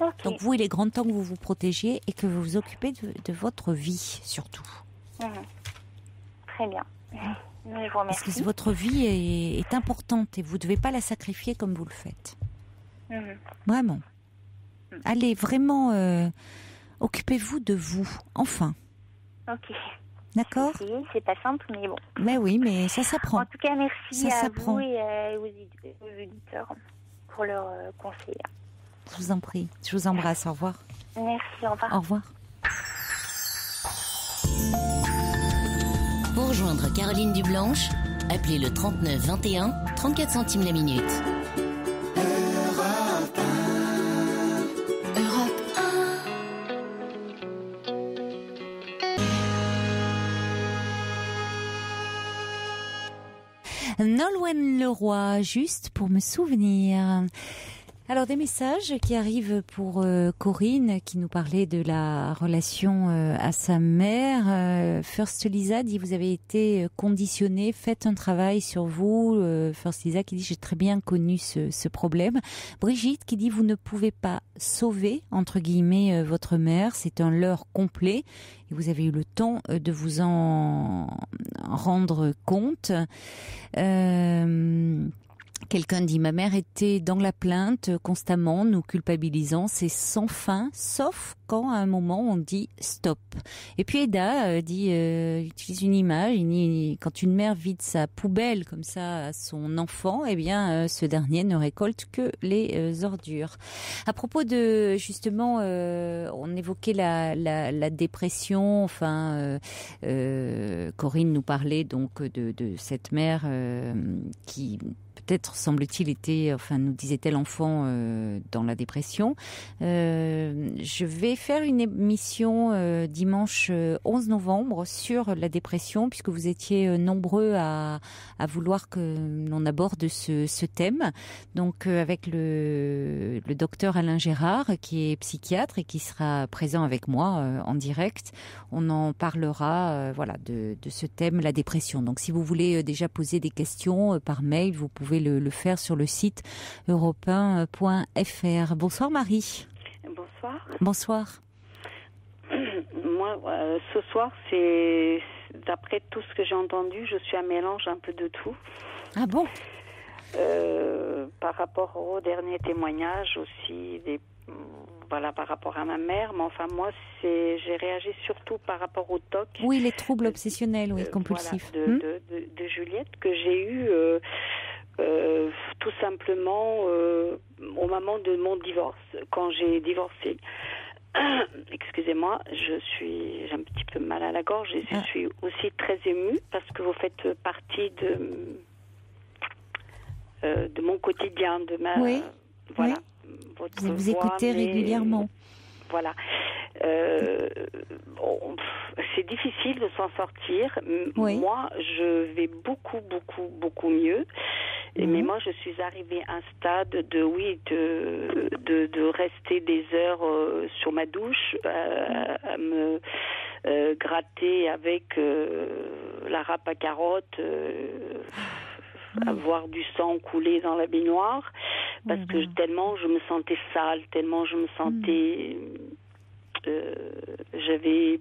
Okay. Donc, vous, il est grand temps que vous vous protégiez et que vous vous occupez de votre vie, surtout. Très bien. Je vous remercie. Parce que votre vie est importante et vous ne devez pas la sacrifier comme vous le faites. Vraiment. Allez, vraiment, occupez-vous de vous. Enfin. Ok. D'accord. C'est pas simple, mais bon. Mais oui, mais ça s'apprend. En tout cas, merci ça à vous et aux auditeurs pour leurs conseils. Je vous en prie. Je vous embrasse. Au revoir. Merci, au revoir. Au revoir. Pour rejoindre Caroline Dublanche, appelez le 39 21, 34 centimes la minute. Nolwenn Leroy, juste pour me souvenir. Alors des messages qui arrivent pour Corinne qui nous parlait de la relation à sa mère. First Lisa dit vous avez été conditionnée, faites un travail sur vous. First Lisa qui dit j'ai très bien connu ce problème. Brigitte qui dit vous ne pouvez pas sauver entre guillemets votre mère, c'est un leurre complet et vous avez eu le temps de vous en rendre compte. Quelqu'un dit, ma mère était dans la plainte constamment, nous culpabilisant, c'est sans fin, sauf quand à un moment on dit stop. Et puis Eda dit, utilise une image, il dit, quand une mère vide sa poubelle comme ça à son enfant, eh bien ce dernier ne récolte que les ordures. À propos de, justement, on évoquait la dépression, enfin, Corinne nous parlait donc de cette mère qui... peut-être, semble-t-il, nous disait-elle, enfant dans la dépression. Je vais faire une émission dimanche 11 novembre sur la dépression, puisque vous étiez nombreux à vouloir que l'on aborde ce thème. Donc, avec le docteur Alain Gérard, qui est psychiatre et qui sera présent avec moi en direct, on en parlera de ce thème, la dépression. Donc, si vous voulez déjà poser des questions par mail, vous pouvez le faire sur le site europe1.fr. Bonsoir Marie. Bonsoir. Bonsoir. Moi, ce soir, c'est d'après tout ce que j'ai entendu, je suis un mélange un peu de tout. Ah bon? Par rapport au dernier témoignage aussi, par rapport à ma mère, mais enfin moi, j'ai réagi surtout par rapport au TOC. Oui, les troubles obsessionnels, compulsifs. De Juliette, que j'ai eu tout simplement au moment de mon divorce, quand j'ai divorcé. Excusez-moi, j'ai un petit peu mal à la gorge et je suis aussi très émue parce que vous faites partie de mon quotidien, de ma... Oui. Voilà. Oui. Vous écoutez régulièrement. Voilà. C'est difficile de s'en sortir. Oui. Moi, je vais beaucoup, beaucoup, beaucoup mieux. Mais moi, je suis arrivée à un stade de rester des heures sur ma douche, à me gratter avec la râpe à carottes, à voir du sang couler dans la baignoire, parce que tellement je me sentais sale, tellement je me sentais... j'avais...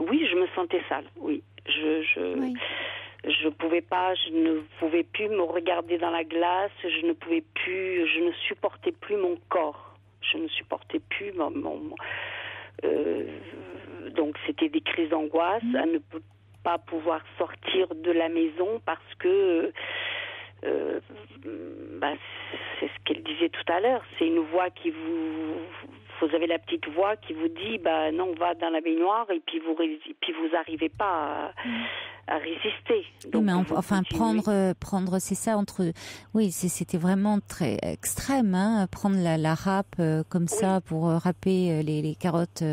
oui, je me sentais sale, oui. Je pouvais pas, je ne pouvais plus me regarder dans la glace, je ne supportais plus mon corps. Je ne supportais plus donc c'était des crises d'angoisse, à ne pas pouvoir sortir de la maison parce que c'est ce qu'elle disait tout à l'heure, c'est une voix qui vous avez la petite voix qui vous dit non, on va dans la baignoire et puis vous arrivez pas à résister. Donc, mais prendre c'est ça c'était vraiment très extrême, prendre la râpe comme ça pour râper les carottes.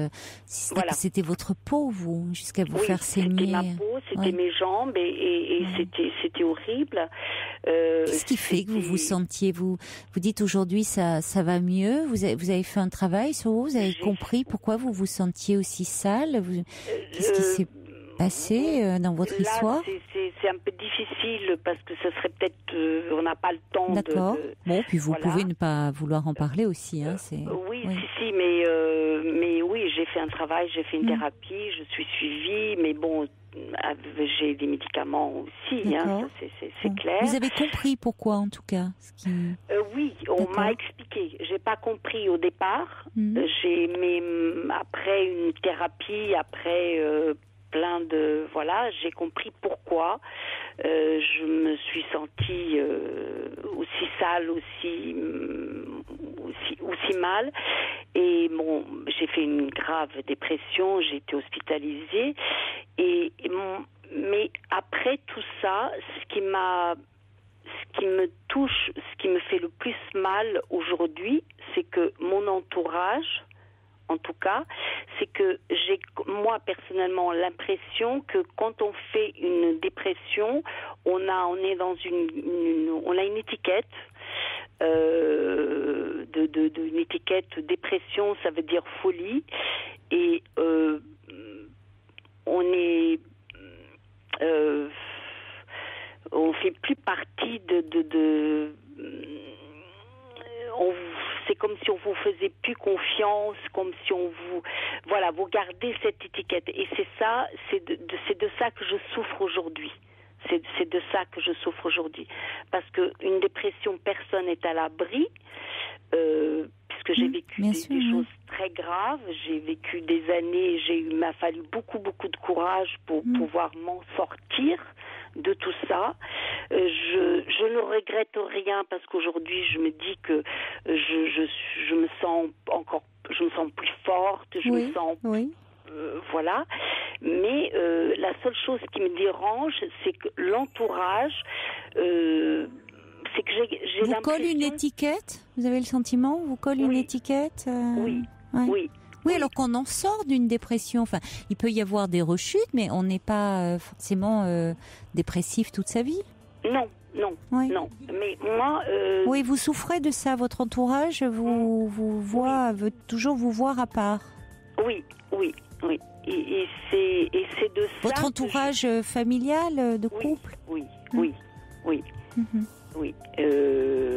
C'était votre peau, vous, jusqu'à vous faire saigner. C'était ma peau, c'était mes jambes et c'était horrible. Qu'est-ce qui fait que vous vous sentiez, vous dites aujourd'hui ça va mieux, vous avez fait un travail sur vous avez compris pourquoi vous vous sentiez aussi sale, qu'est-ce qui s'est passé dans votre histoire? C'est un peu difficile parce que ce serait peut-être on n'a pas le temps. D'accord. Bon, puis vous pouvez ne pas vouloir en parler aussi. Oui, mais oui, j'ai fait un travail, j'ai fait une thérapie, je suis suivie, mais bon, j'ai des médicaments aussi, c'est clair. Vous avez compris pourquoi, en tout cas oui, on m'a expliqué. J'ai pas compris au départ. Mais après une thérapie, après j'ai compris pourquoi je me suis sentie aussi sale, aussi mal. Et bon, j'ai fait une grave dépression, j'ai été hospitalisée. Mais après tout ça, ce qui me touche, ce qui me fait le plus mal aujourd'hui, c'est que mon entourage en tout cas, c'est que j'ai, moi personnellement, l'impression que quand on fait une dépression, on est dans on a une étiquette. Une étiquette dépression, ça veut dire folie, et on fait plus partie c'est comme si on vous faisait plus confiance, comme si vous gardez cette étiquette, et c'est de ça que je souffre aujourd'hui. C'est de ça que je souffre aujourd'hui. Parce qu'une dépression, personne n'est à l'abri, puisque j'ai vécu des choses très graves. J'ai vécu des années, il m'a fallu beaucoup de courage pour pouvoir m'en sortir de tout ça. Je ne regrette rien, parce qu'aujourd'hui, je me dis que je me sens plus forte, je me sens... voilà, mais la seule chose qui me dérange, c'est que l'entourage, c'est que j'ai l'impression... Vous colle une étiquette ? Vous avez le sentiment ? Vous colle une étiquette Oui, ouais. Oui. Oui, alors qu'on en sort d'une dépression. Enfin, il peut y avoir des rechutes, mais on n'est pas forcément dépressif toute sa vie. Non. Non. Mais moi... Oui, vous souffrez de ça. Votre entourage veut toujours vous voir à part. Oui. Et c'est de ça... Votre entourage familial, de couple ? Oui. Mm-hmm. Oui.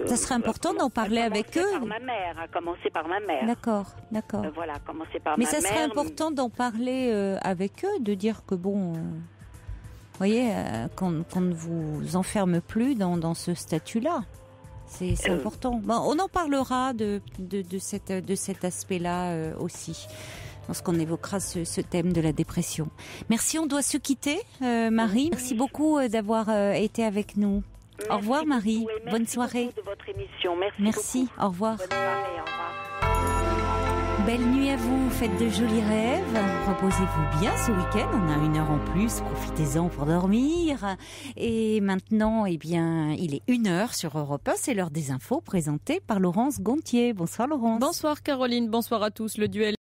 Ça serait important d'en parler avec eux. À commencer par ma mère. D'accord. Voilà, commencer par mais ma mère. Mais ça serait important d'en parler avec eux, de dire que vous voyez, qu'on ne vous enferme plus dans ce statut-là. C'est important. Bon, on en parlera de cet aspect-là aussi, lorsqu'on évoquera ce thème de la dépression. Merci, on doit se quitter, Marie. Merci beaucoup d'avoir été avec nous. Merci au revoir, Marie. Beaucoup, bonne soirée. De votre émission. Merci beaucoup. Au revoir. Bonne soirée, au revoir. Belle nuit à vous, faites de jolis rêves, reposez-vous bien ce week-end, on a 1 heure en plus, profitez-en pour dormir. Et maintenant, il est 1h sur Europe 1, c'est l'heure des infos présentées par Laurence Gontier. Bonsoir Laurence. Bonsoir Caroline, bonsoir à tous. Le duel